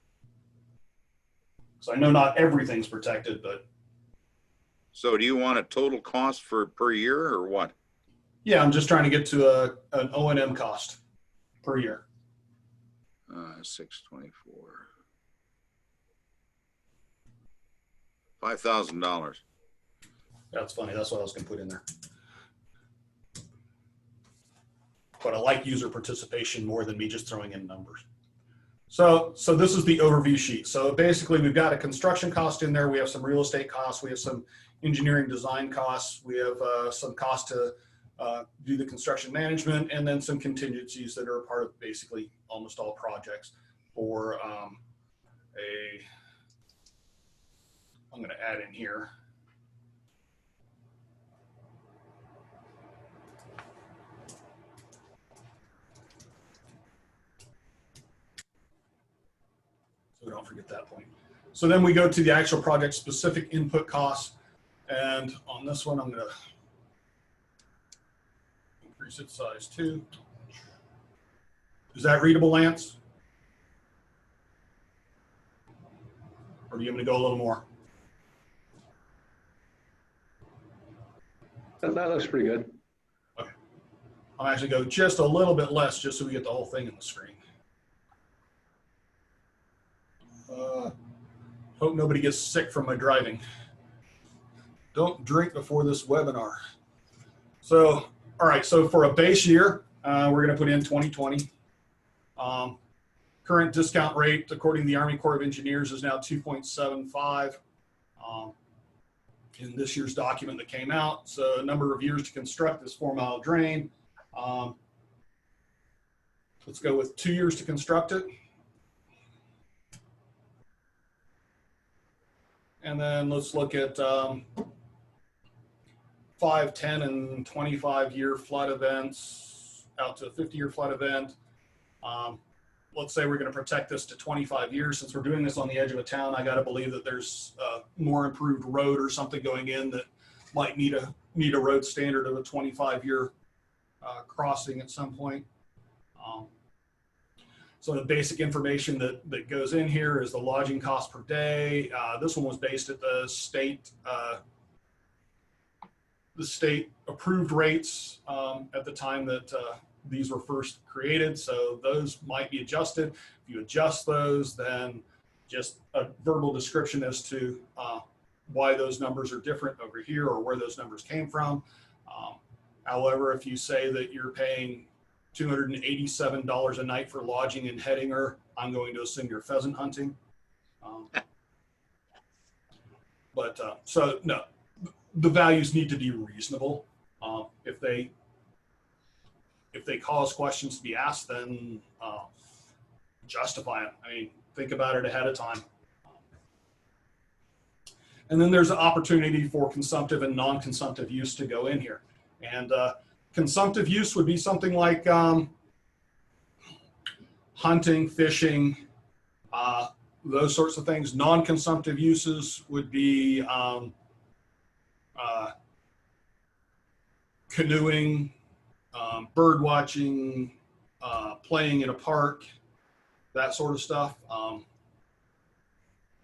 So I know not everything's protected, but So do you want a total cost for per year or what? yeah, I'm just trying to get to an O&M cost per year. 624. $5,000. That's funny. That's what I was going to put in there. But I like user participation more than me just throwing in numbers. So this is the overview sheet. So basically we've got a construction cost in there. We have some real estate costs. We have some engineering design costs. We have some costs to do the construction management, and then some contingencies that are a part of basically almost all projects. For I'm going to add in here. So we don't forget that point. So then we go to the actual project specific input costs. And on this one, I'm going to increase its size too. Is that readable, Lance? Or do you want me to go a little more? That looks pretty good. Okay. I'll actually go just a little bit less just so we get the whole thing in the screen. Hope nobody gets sick from my driving. Don't drink before this webinar. So, all right, so for a base year, we're going to put in 2020. Current discount rate, according to the Army Corps of Engineers, is now 2.75 in this year's document that came out. So, number of years to construct this 4 mile drain. Let's go with 2 years to construct it. And then let's look at 5, 10, and 25-year flood events out to a 50-year flood event. Let's say we're going to protect this to 25 years. Since we're doing this on the edge of a town, I got to believe that there's a more improved road or something going in that might need a road standard of a 25-year crossing at some point. So the basic information that goes in here is the lodging cost per day. This one was based at the state approved rates at the time that these were first created. So those might be adjusted. If you adjust those, then just a verbal description as to why those numbers are different over here or where those numbers came from. However, if you say that you're paying $287 a night for lodging in Hettinger, I'm going to assume you're pheasant hunting. So no, the values need to be reasonable. If they cause questions to be asked, then justify it. I mean, think about it ahead of time. And then there's an opportunity for consumptive and non-consumptive use to go in here. And consumptive use would be something like hunting, fishing, those sorts of things. Non-consumptive uses would be canoeing, bird watching, playing in a park, that sort of stuff.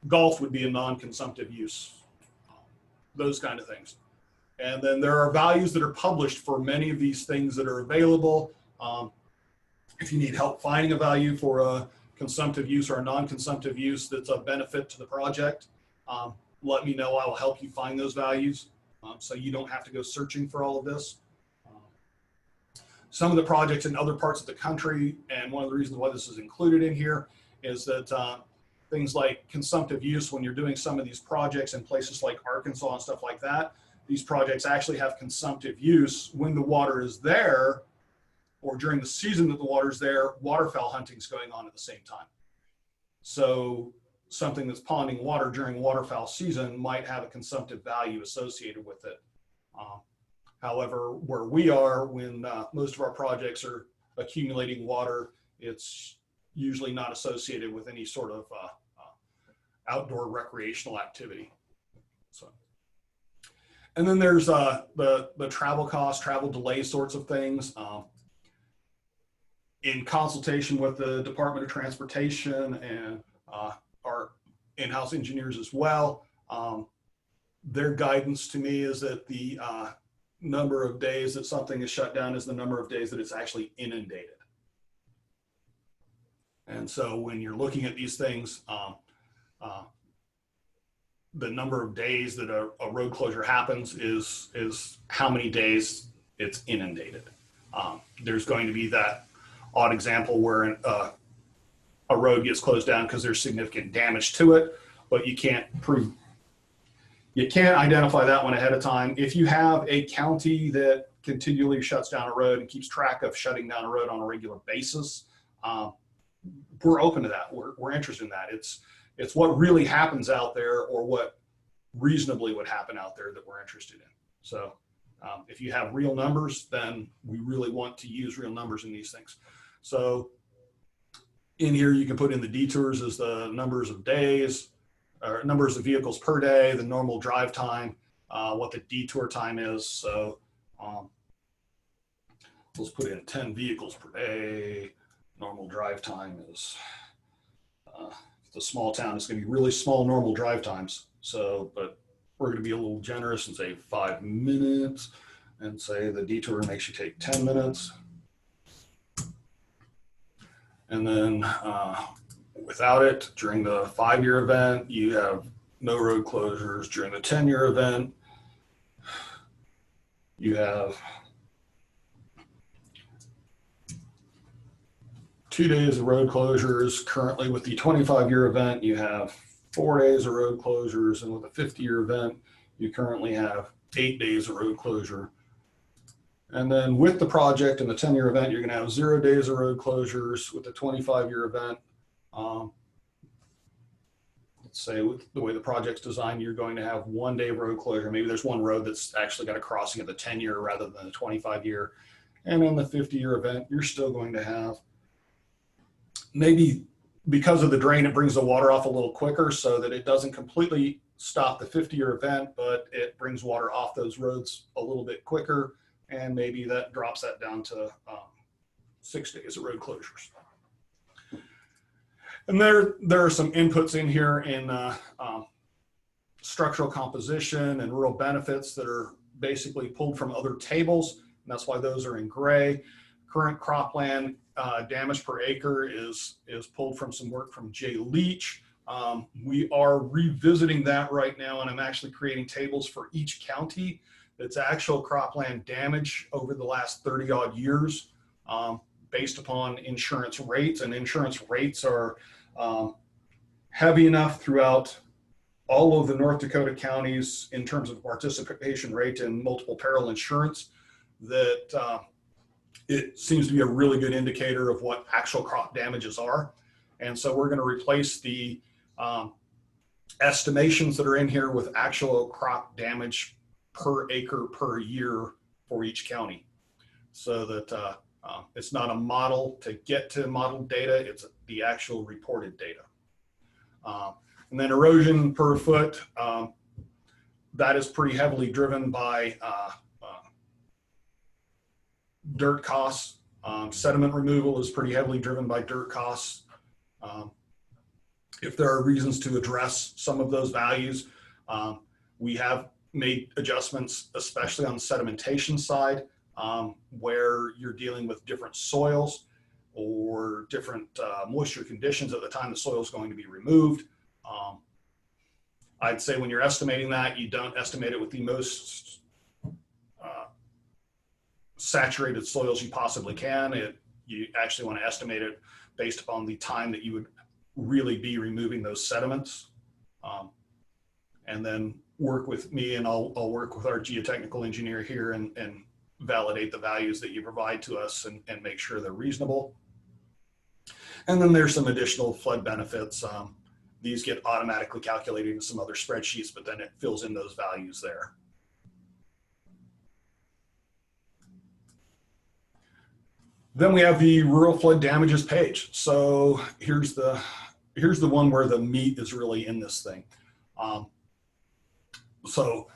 Golf would be a non-consumptive use, those kind of things. And then there are values that are published for many of these things that are available. If you need help finding a value for a consumptive use or a non-consumptive use that's a benefit to the project, let me know. I will help you find those values so you don't have to go searching for all of this. Some of the projects in other parts of the country, and one of the reasons why this is included in here, is that things like consumptive use, when you're doing some of these projects in places like Arkansas and stuff like that, these projects actually have consumptive use when the water is there, or during the season that the water is there, waterfowl hunting is going on at the same time. So something that's ponding water during waterfowl season might have a consumptive value associated with it. However, where we are, when most of our projects are accumulating water. It's usually not associated with any sort of outdoor recreational activity. So, and then there's the travel costs, travel delay sorts of things. In consultation with the Department of Transportation and our in-house engineers as well, their guidance to me is that the number of days that something is shut down is the number of days that it's actually inundated. And so when you're looking at these things, the number of days that a road closure happens is how many days it's inundated. There's going to be that odd example where a road gets closed down because there's significant damage to it, but you can't identify that one ahead of time. If you have a county that continually shuts down a road and keeps track of shutting down a road on a regular basis, we're open to that. We're interested in that. It's what really happens out there, or what reasonably would happen out there, that we're interested in. So if you have real numbers, then we really want to use real numbers in these things. So in here, you can put in the detours as the numbers of days, or numbers of vehicles per day, the normal drive time, what the detour time is. So let's put in 10 vehicles per day. Normal drive time is, the small town is going to be really small normal drive times. So, but we're going to be a little generous and say 5 minutes, and say the detour makes you take 10 minutes. And then without it, during the 5-year event, you have no road closures. During the 10-year event, you have 2 days of road closures. Currently with the 25-year event, you have 4 days of road closures. And with the 50-year event, you currently have 8 days of road closure. And then with the project and the 10-year event, you're going to have 0 days of road closures. With the 25-year event, let's say with the way the project's designed, you're going to have 1 day of road closure. Maybe there's one road that's actually got a crossing at the 10-year rather than the 25-year. And in the 50-year event, you're still going to have, maybe because of the drain, it brings the water off a little quicker so that it doesn't completely stop the 50-year event, but it brings water off those roads a little bit quicker. And maybe that drops that down to 6 days of road closures. And there are some inputs in here in structural composition and rural benefits that are basically pulled from other tables. And that's why those are in gray. Current cropland damage per acre is pulled from some work from Jay Leach. We are revisiting that right now, and I'm actually creating tables for each county that's actual cropland damage over the last 30 odd years, based upon insurance rates. And insurance rates are heavy enough throughout all of the North Dakota counties in terms of participation rate in multiple peril insurance that it seems to be a really good indicator of what actual crop damages are. And so we're going to replace the estimations that are in here with actual crop damage per acre per year for each county, so that it's not a model to get to modeled data, it's the actual reported data. And then erosion per foot, that is pretty heavily driven by dirt costs. Sediment removal is pretty heavily driven by dirt costs. If there are reasons to address some of those values, we have made adjustments, especially on the sedimentation side, where you're dealing with different soils or different moisture conditions at the time the soil is going to be removed. I'd say when you're estimating that, you don't estimate it with the most saturated soils you possibly can. You actually want to estimate it based upon the time that you would really be removing those sediments. And then work with me, and I'll work with our geotechnical engineer here and validate the values that you provide to us and make sure they're reasonable. And then there's some additional flood benefits. These get automatically calculated in some other spreadsheets, but then it fills in those values there. Then we have the rural flood damages page. So here's the one where the meat is really in this thing. So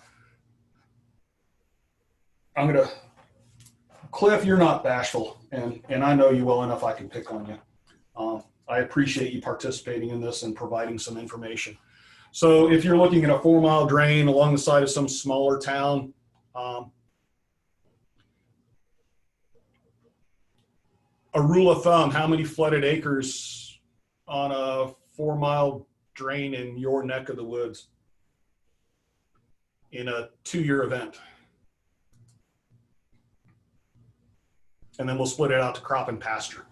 I'm gonna, Cliff, you're not bashful, and I know you well enough I can pick on you. I appreciate you participating in this and providing some information. So if you're looking at a 4-mile drain along the side of some smaller town, a rule of thumb, how many flooded acres on a 4-mile drain in your neck of the woods in a 2-year event? And then we'll split it out to crop and pasture.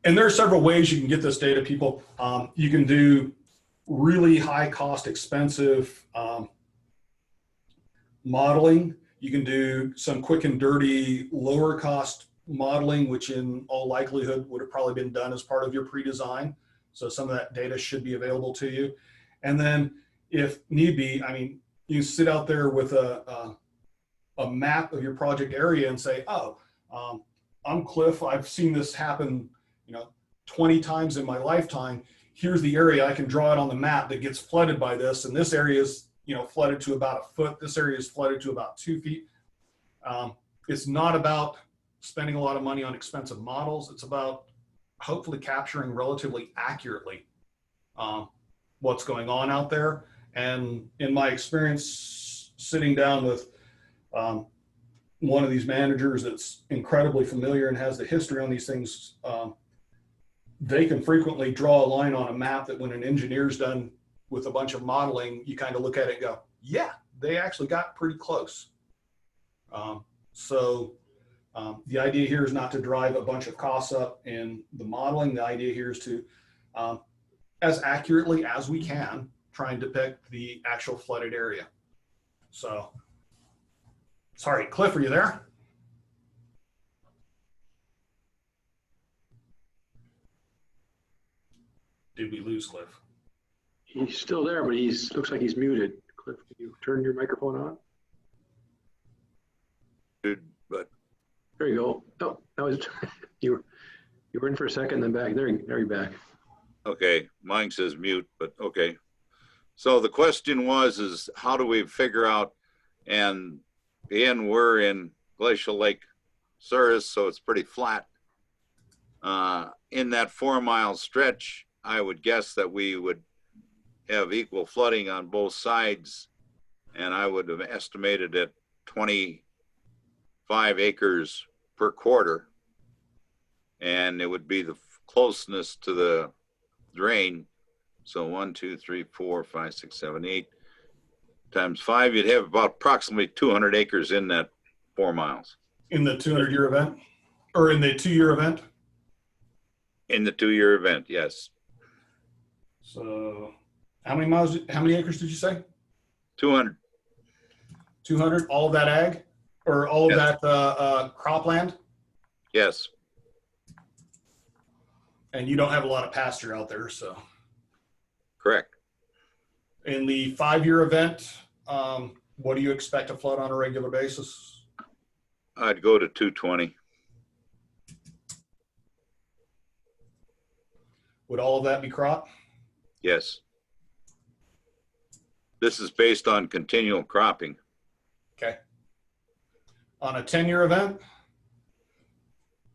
And there are several ways you can get this data, people. You can do really high cost, expensive modeling. You can do some quick and dirty, lower cost modeling, which in all likelihood would have probably been done as part of your pre-design. So some of that data should be available to you. And then if need be, I mean, you sit out there with a map of your project area and say, oh, I'm Cliff, I've seen this happen 20 times in my lifetime. Here's the area, I can draw it on the map that gets flooded by this, and this area is flooded to about 1 foot, this area is flooded to about 2 feet. It's not about spending a lot of money on expensive models. It's about hopefully capturing relatively accurately what's going on out there. And in my experience sitting down with one of these managers that's incredibly familiar and has the history on these things, they can frequently draw a line on a map that when an engineer's done with a bunch of modeling, you kind of look at it and go, yeah, they actually got pretty close. The idea here is not to drive a bunch of costs up in the modeling. The idea here is to, as accurately as we can, try and depict the actual flooded area. So, sorry, Cliff, are you there? Did we lose Cliff? He's still there, but looks like he's muted. Cliff, can you turn your microphone on? Dude, but There you go. Oh, that was you were in for a second, then back. There you're back. okay, mine says mute, but okay. So the question is how do we figure out, and again, we're in Glacial Lake Souris, so it's pretty flat. In that 4-mile stretch, I would guess that we would have equal flooding on both sides, and I would have estimated at 25 acres per quarter, and it would be the closeness to the drain. So 1, 2, 3, 4, 5, 6, 7, 8 times 5, you'd have about approximately 200 acres in that 4 miles. In the 200-year event, or in the 2-year event? In the 2-year event, yes. So how many acres did you say? 200. 200, all of that ag, or all of that cropland? Yes. And you don't have a lot of pasture out there, so. Correct. In the 5-year event, what do you expect to flood on a regular basis? I'd go to 220. Would all of that be crop? Yes. This is based on continual cropping. Okay. On a 10-year event?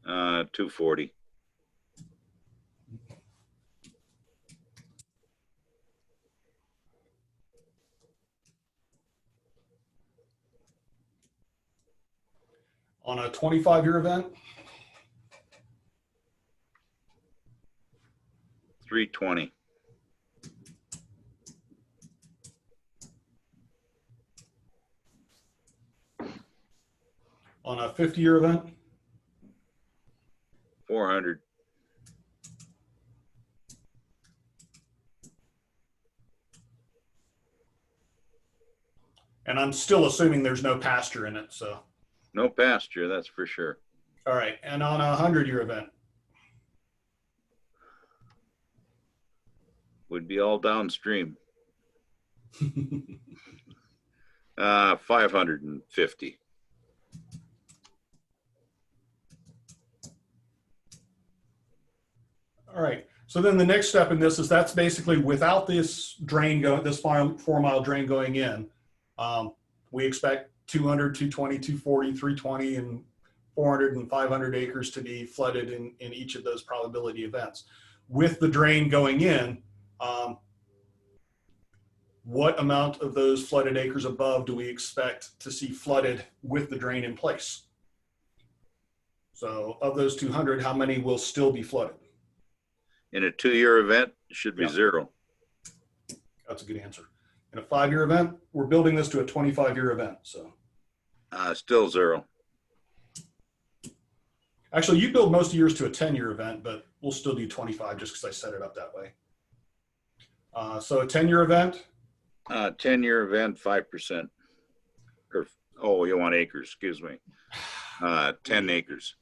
240. On a 25-year event? 320. On a 50-year event? 400. And I'm still assuming there's no pasture in it, so. No pasture, that's for sure. All right, and on a 100-year event? Would be all downstream. 550. All right. So then the next step in this is that's basically without this drain going, this 4-mile drain going in, we expect 200, 220, 240, 320, and 400 and 500 acres to be flooded in each of those probability events. With the drain going in, what amount of those flooded acres above do we expect to see flooded with the drain in place? So of those 200, how many will still be flooded? In a 2-year event, it should be 0. That's a good answer. In a 5-year event, we're building this to a 25-year event. So Still 0. actually, you build most of yours to a 10-year event, but we'll still do 25 just because I set it up that way. So a 10-year event. 10-year event, 5%. Or, oh, you want acres, excuse me. 10 acres.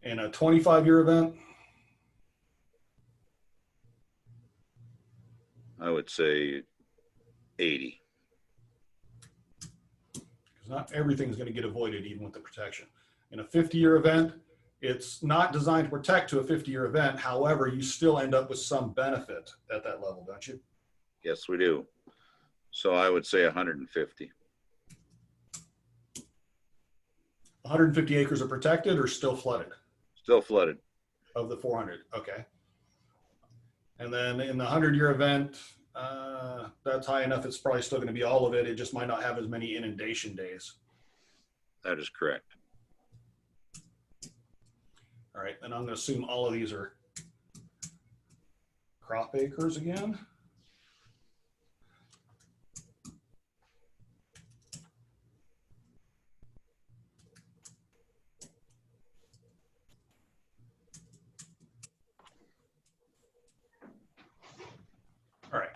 And a 25-year event. I would say 80. Because not everything is going to get avoided even with the protection. In a 50-year event, it's not designed to protect to a 50-year event. However, you still end up with some benefit at that level, don't you? Yes, we do. So I would say 150. 150 acres are protected or still flooded? Still flooded. Of the 400, okay. And then in the 100-year event, that's high enough, it's probably still going to be all of it. It just might not have as many inundation days. That is correct. All right, and I'm going to assume all of these are crop acres again. All right.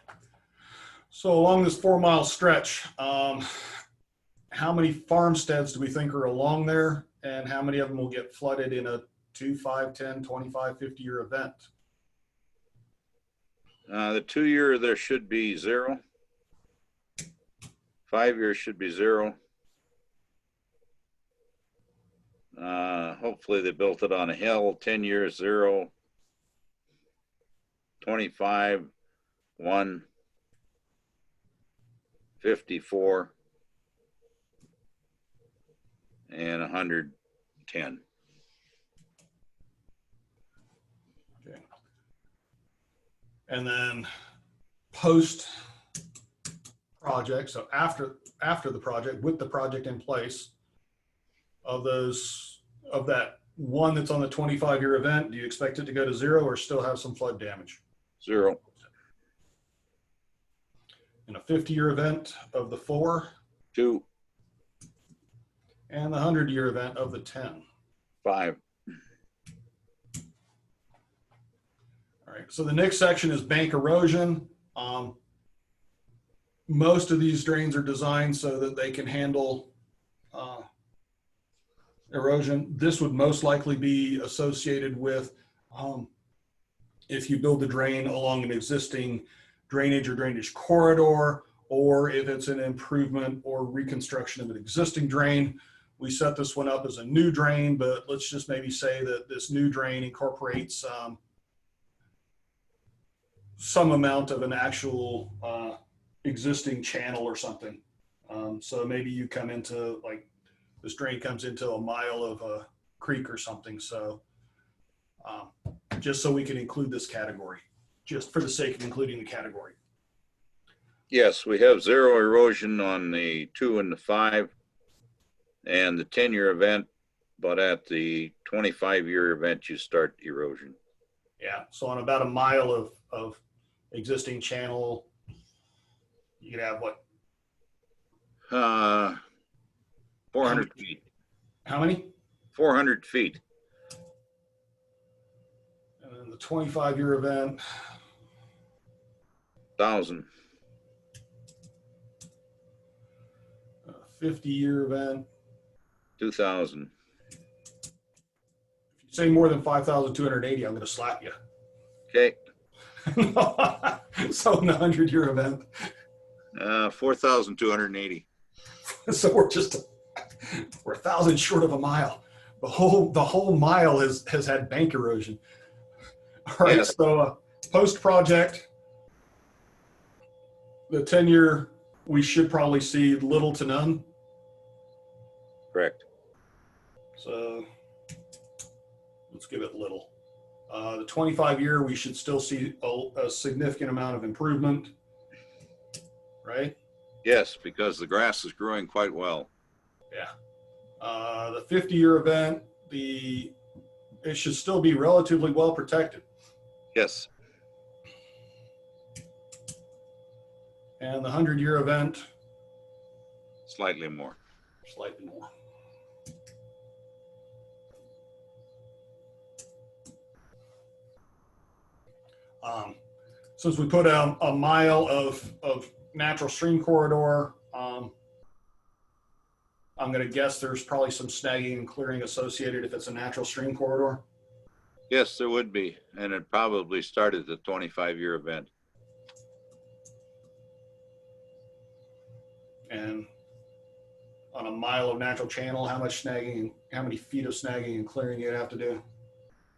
So along this 4-mile stretch, how many farmsteads do we think are along there? And how many of them will get flooded in a 2, 5, 10, 25, 50-year event? The 2-year, there should be 0. 5-year should be 0. Hopefully they built it on a hill. 10 years, 0. 25, 1. 54. And 110. Okay. And then post project, so after the project, with the project in place, of that one that's on the 25-year event, do you expect it to go to 0 or still have some flood damage? 0. In a 50-year event of the 4, 2. and the 100-year event of the 10. 5. All right, so the next section is bank erosion. Most of these drains are designed so that they can handle erosion. This would most likely be associated with if you build the drain along an existing drainage or drainage corridor, or if it's an improvement or reconstruction of an existing drain. We set this one up as a new drain, but let's just maybe say that this new drain incorporates some amount of an actual existing channel or something. So maybe you come into, like, this drain comes into a mile of a creek or something. So just so we can include this category, just for the sake of including the category. Yes, we have 0 erosion on the 2 and the 5 and the 10-year event, but at the 25-year event, you start erosion. Yeah, so on about a mile of existing channel, you could have what? 400 feet. How many? 400 feet. And then the 25-year event. 1,000. 50-year event. 2,000. If you say more than 5,280, I'm going to slap you. Okay. So in the 100-year event. 4,280. So we're 1,000 short of a mile. The whole mile has had bank erosion. All right, Yes. so post project, the 10-year, we should probably see little to none. Correct. So let's give it little. The 25-year, we should still see a significant amount of improvement, right? Yes, because the grass is growing quite well. Yeah. The 50-year event, it should still be relatively well protected. Yes. And the 100-year event, Slightly more. slightly more. Since we put a mile of natural stream corridor, I'm going to guess there's probably some snagging and clearing associated if it's a natural stream corridor. Yes, there would be. And it probably started the 25-year event. And on a mile of natural channel, how much snagging, how many feet of snagging and clearing you'd have to do?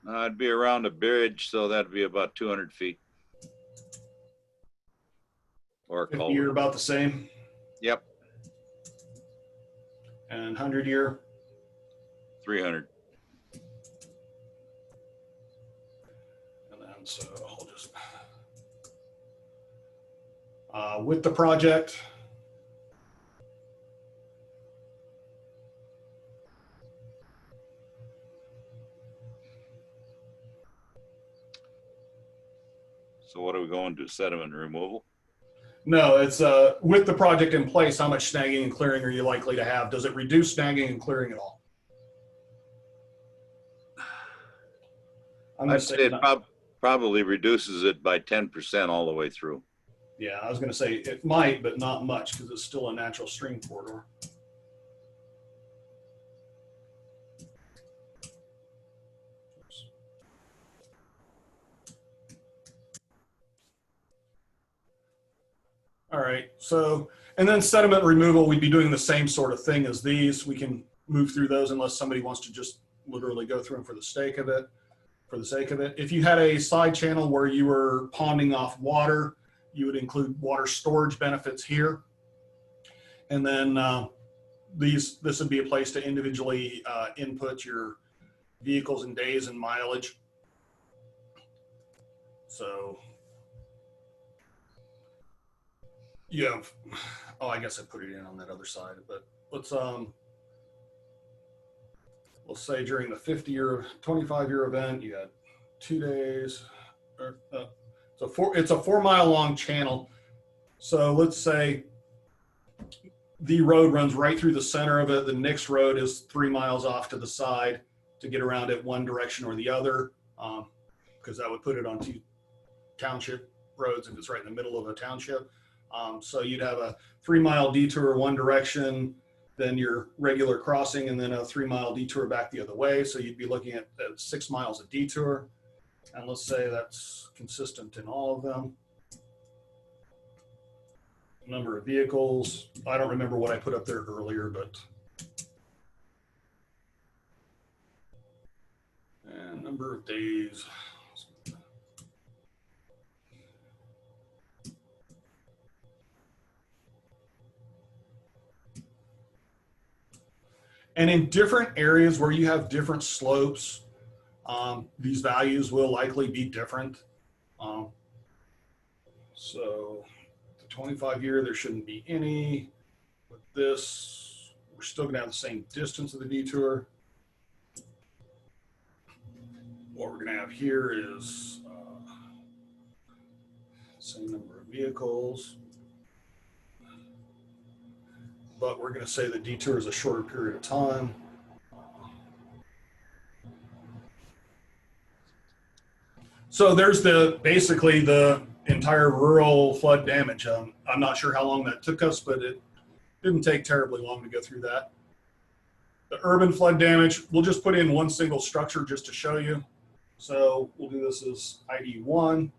It'd be around a bridge, so that'd be about 200 feet. Or a 50 year culvert. about the same, Yep, and 100-year. 300. And then so I'll just with the project. So what are we going to, sediment removal? No, it's with the project in place, how much snagging and clearing are you likely to have? Does it reduce snagging and clearing at all? I'm gonna I'd say it probably reduces it by 10% all the way through. yeah, I was going to say it might, but not much because it's still a natural stream corridor. All right, so, and then sediment removal, we'd be doing the same sort of thing as these. We can move through those unless somebody wants to just literally go through them for the sake of it. If you had a side channel where you were ponding off water, you would include water storage benefits here. And then this would be a place to individually input your vehicles and days and mileage. So you have, oh, I guess I put it in on that other side, but let's say during the 50-year, 25-year event, you had 2 days, or it's a 4 mile long channel. So let's say the road runs right through the center of it. The next road is 3 miles off to the side to get around it one direction or the other, because that would put it on 2 township roads if it's right in the middle of a township. So you'd have a 3 mile detour one direction, then your regular crossing, and then a 3 mile detour back the other way. So you'd be looking at 6 miles of detour. And let's say that's consistent in all of them. Number of vehicles. I don't remember what I put up there earlier, but. And number of days. And in different areas where you have different slopes, these values will likely be different. So the 25-year, there shouldn't be any. With this, we're still gonna have the same distance of the detour. What we're gonna have here is same number of vehicles. But we're going to say the detour is a shorter period of time. So there's basically the entire rural flood damage. I'm not sure how long that took us, but it didn't take terribly long to go through that. The urban flood damage, we'll just put in one single structure just to show you. So we'll do this as ID1.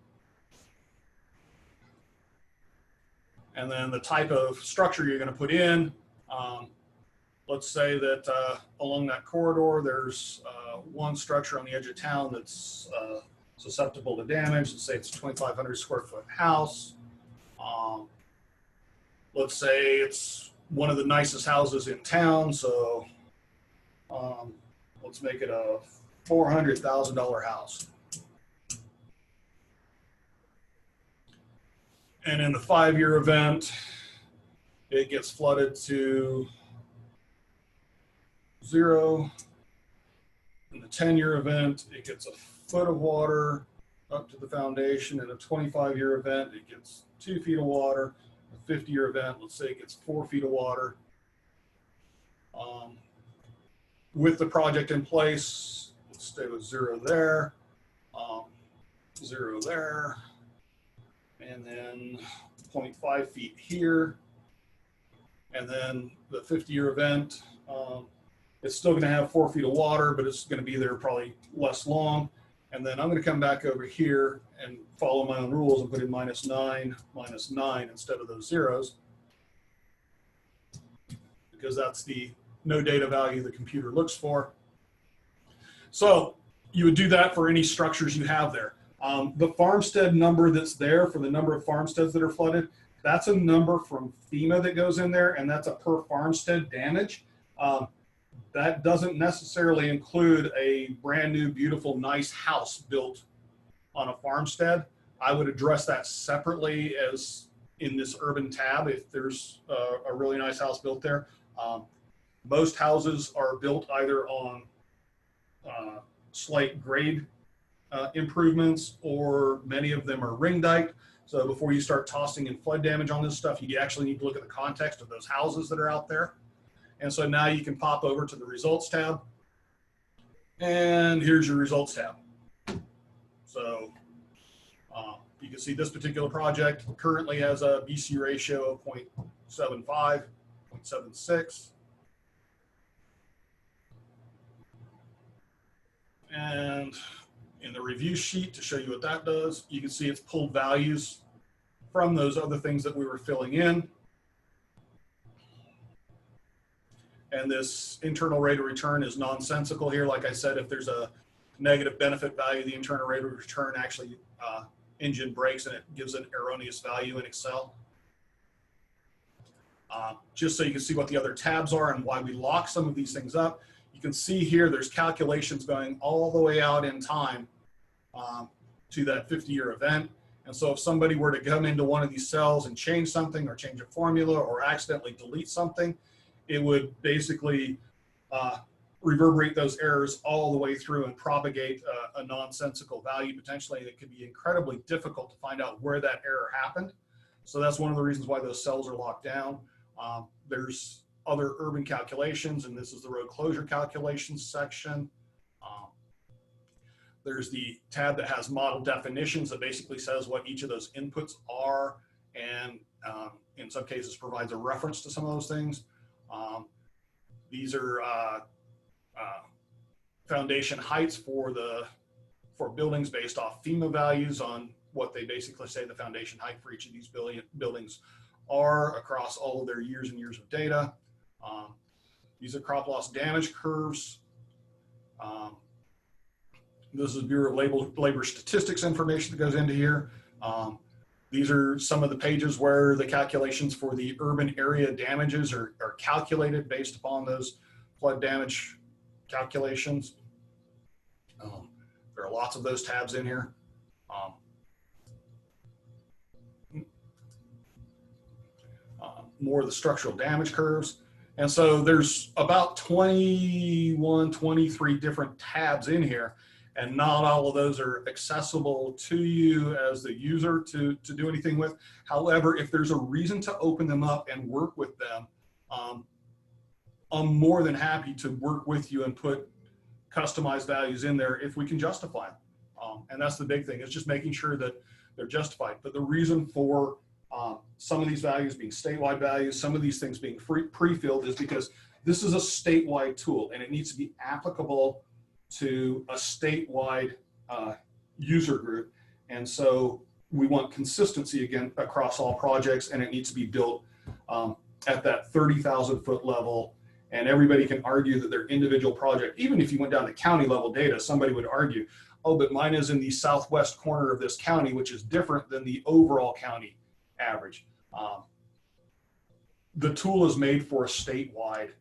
And then the type of structure you're going to put in, let's say that along that corridor, there's one structure on the edge of town that's susceptible to damage. Let's say it's a 2,500 square foot house. Let's say it's one of the nicest houses in town. So let's make it a $400,000 house. And in the 5-year event, it gets flooded to 0. In the 10-year event, it gets a foot of water up to the foundation. In a 25-year event, it gets 2 feet of water. A 50-year event, let's say it gets 4 feet of water. With the project in place, let's stay with 0 there, 0 there, and then 0.5 feet here. And then the 50-year event, it's still going to have 4 feet of water, but it's going to be there probably less long. And then I'm going to come back over here and follow my own rules and put in -9, -9 instead of those zeros, because that's the no data value the computer looks for. So you would do that for any structures you have there. The farmstead number that's there for the number of farmsteads that are flooded, that's a number from FEMA that goes in there, and that's a per farmstead damage. That doesn't necessarily include a brand new, beautiful, nice house built on a farmstead. I would address that separately as in this urban tab if there's a really nice house built there. Most houses are built either on slight grade improvements, or many of them are ring diked. So before you start tossing in flood damage on this stuff, you actually need to look at the context of those houses that are out there. And so now you can pop over to the results tab, and here's your results tab. So you can see this particular project currently has a BC ratio of 0.75, 0.76. And in the review sheet, to show you what that does, you can see it's pulled values from those other things that we were filling in. And this internal rate of return is nonsensical here. Like I said, if there's a negative benefit value, the internal rate of return actually engine breaks and it gives an erroneous value in Excel. Just so you can see what the other tabs are and why we lock some of these things up. You can see here there's calculations going all the way out in time to that 50-year event. And so if somebody were to come into one of these cells and change something or change a formula or accidentally delete something, it would basically reverberate those errors all the way through and propagate a nonsensical value potentially. And it could be incredibly difficult to find out where that error happened. So that's one of the reasons why those cells are locked down. There's other urban calculations, and this is the road closure calculations section. There's the tab that has model definitions that basically says what each of those inputs are, and in some cases provides a reference to some of those things. These are foundation heights for buildings based off FEMA values on what they basically say the foundation height for each of these buildings are across all of their years and years of data. These are crop loss damage curves. This is Bureau of Labor Statistics information that goes into here. These are some of the pages where the calculations for the urban area damages are calculated based upon those flood damage calculations. There are lots of those tabs in here. More of the structural damage curves. And so there's about 21, 23 different tabs in here, and not all of those are accessible to you as the user to do anything with. However, if there's a reason to open them up and work with them, I'm more than happy to work with you and put customized values in there if we can justify them. And that's the big thing, is just making sure that they're justified. But the reason for some of these values being statewide values, some of these things being pre-filled, is because this is a statewide tool and it needs to be applicable to a statewide user group. And so we want consistency again across all projects, and it needs to be built at that 30,000 foot level And everybody can argue that their individual project, even if you went down to county level data, somebody would argue, oh, but mine is in the southwest corner of this county, which is different than the overall county average. The tool is made for a statewide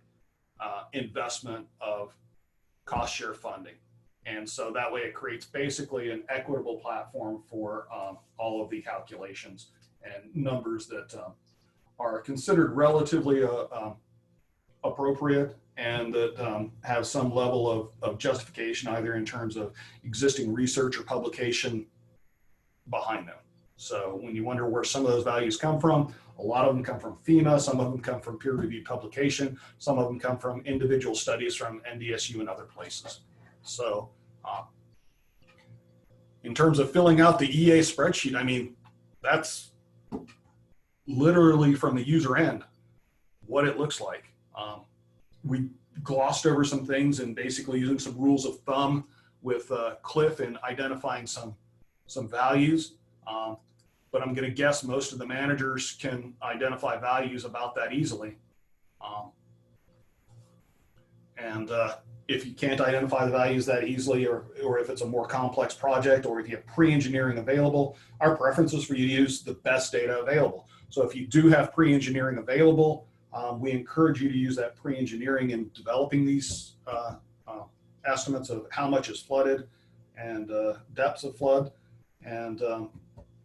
investment of cost share funding. And so that way it creates basically an equitable platform for all of the calculations and numbers that are considered relatively appropriate and that have some level of justification, either in terms of existing research or publication behind them. So when you wonder where some of those values come from, a lot of them come from FEMA, some of them come from peer-reviewed publication, some of them come from individual studies from NDSU and other places. So in terms of filling out the EA spreadsheet, I mean, that's literally from the user end what it looks like. We glossed over some things and basically using some rules of thumb with Cliff in identifying some values. But I'm going to guess most of the managers can identify values about that easily. If you can't identify the values that easily, or if it's a more complex project, or if you have pre-engineering available, our preference is for you to use the best data available. So if you do have pre-engineering available, we encourage you to use that pre-engineering in developing these estimates of how much is flooded and depths of flood. And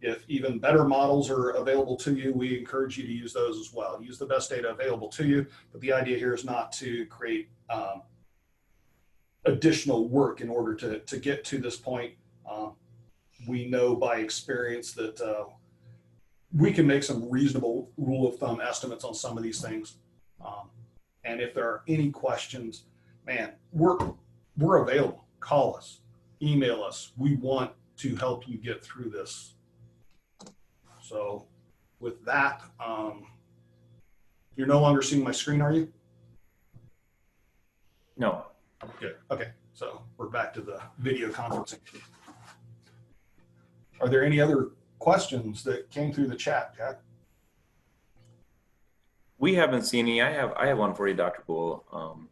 if even better models are available to you, we encourage you to use those as well. Use the best data available to you, but the idea here is not to create additional work in order to get to this point. We know by experience that we can make some reasonable rule of thumb estimates on some of these things. And if there are any questions, man, we're available. Call us, email us. We want to help you get through this. So with that, you're no longer seeing my screen, are you? No. Good. Okay. So we're back to the video conferencing. Are there any other questions that came through the chat, Jack? We haven't seen any. I have one for you, Dr. Poole.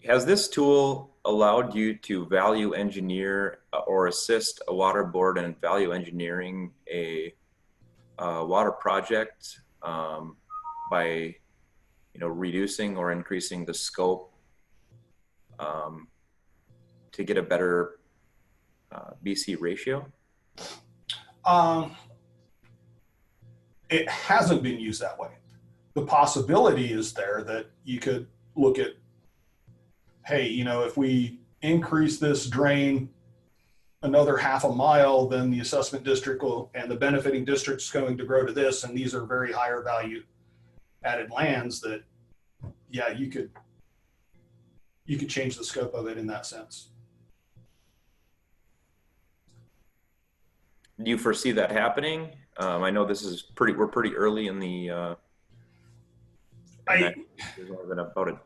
Has this tool allowed you to value engineer or assist a water board in value engineering a water project by reducing or increasing the scope to get a better BC ratio? It hasn't been used that way. The possibility is there that you could look at, hey, if we increase this drain another half a mile, then the assessment district and the benefiting district's going to grow to this, and these are very higher value added lands that, yeah, you could change the scope of it in that sense. Do you foresee that happening? I know this is we're pretty early in the, there's only been about a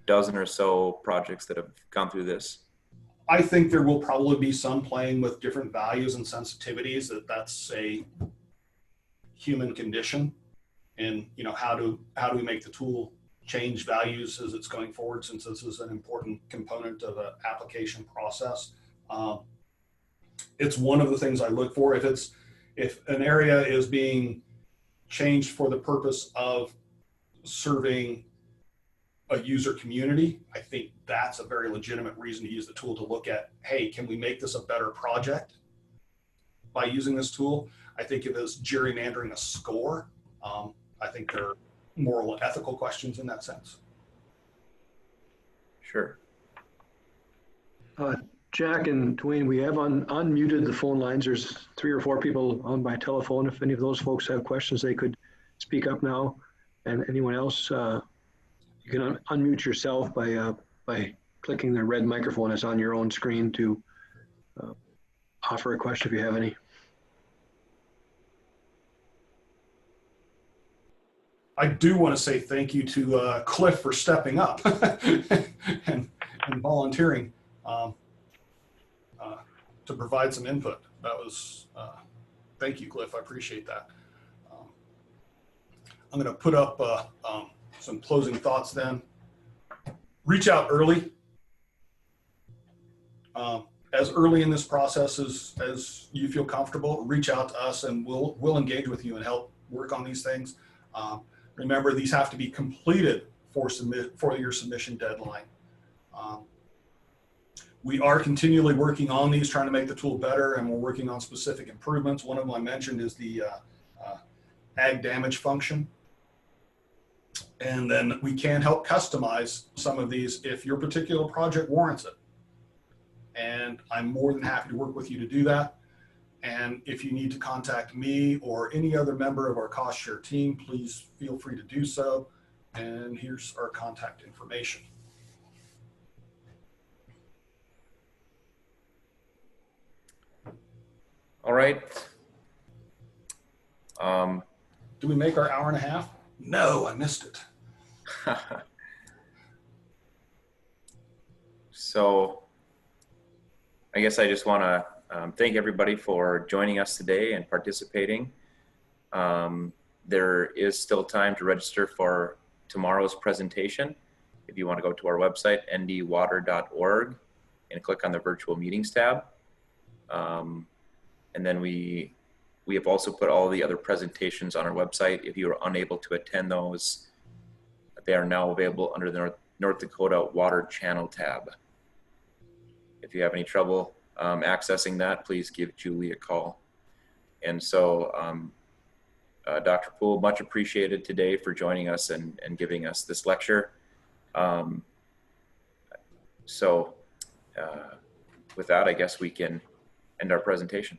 dozen or so projects that have gone through this. I think there will probably be some playing with different values and sensitivities. That's a human condition, and how do we make the tool change values as it's going forward, since this is an important component of an application process. It's one of the things I look for. If an area is being changed for the purpose of serving a user community, I think that's a very legitimate reason to use the tool to look at, hey, can we make this a better project by using this tool? I think if it's gerrymandering a score, I think there are moral and ethical questions in that sense. Sure. Jack and Duane, we have unmuted the phone lines. There's 3 or 4 people on by telephone. If any of those folks have questions, they could speak up now. And anyone else, you can unmute yourself by clicking the red microphone that's on your own screen to offer a question if you have any. I do want to say thank you to Cliff for stepping up and volunteering to provide some input. That was, thank you, Cliff. I appreciate that. I'm going to put up some closing thoughts then. reach out early. As early in this process as you feel comfortable, reach out to us and we'll engage with you and help work on these things. Remember, these have to be completed for your submission deadline. We are continually working on these, trying to make the tool better, and we're working on specific improvements. One of them I mentioned is the ag damage function. And then we can help customize some of these if your particular project warrants it. And I'm more than happy to work with you to do that. And if you need to contact me or any other member of our cost share team, please feel free to do so. And here's our contact information. All right. Do we make our hour and a half? No, I missed it. So I guess I just want to thank everybody for joining us today and participating. There is still time to register for tomorrow's presentation. If you want to go to our website, ndwater.org, and click on the virtual meetings tab. And then we have also put all the other presentations on our website. If you are unable to attend those, they are now available under the North Dakota Water Channel tab. If you have any trouble accessing that, please give Julie a call. And so, Dr. Poole, much appreciated today for joining us and giving us this lecture. With that, I guess we can end our presentation.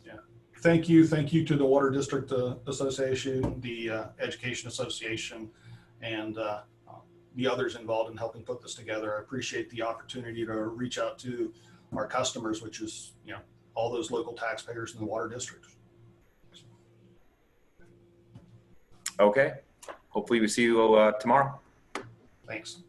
Yeah. Thank you to the Water District Association, the Education Association, and the others involved in helping put this together. I appreciate the opportunity to reach out to our customers, which is, all those local taxpayers in the water district. Okay. Hopefully we see you tomorrow. Thanks.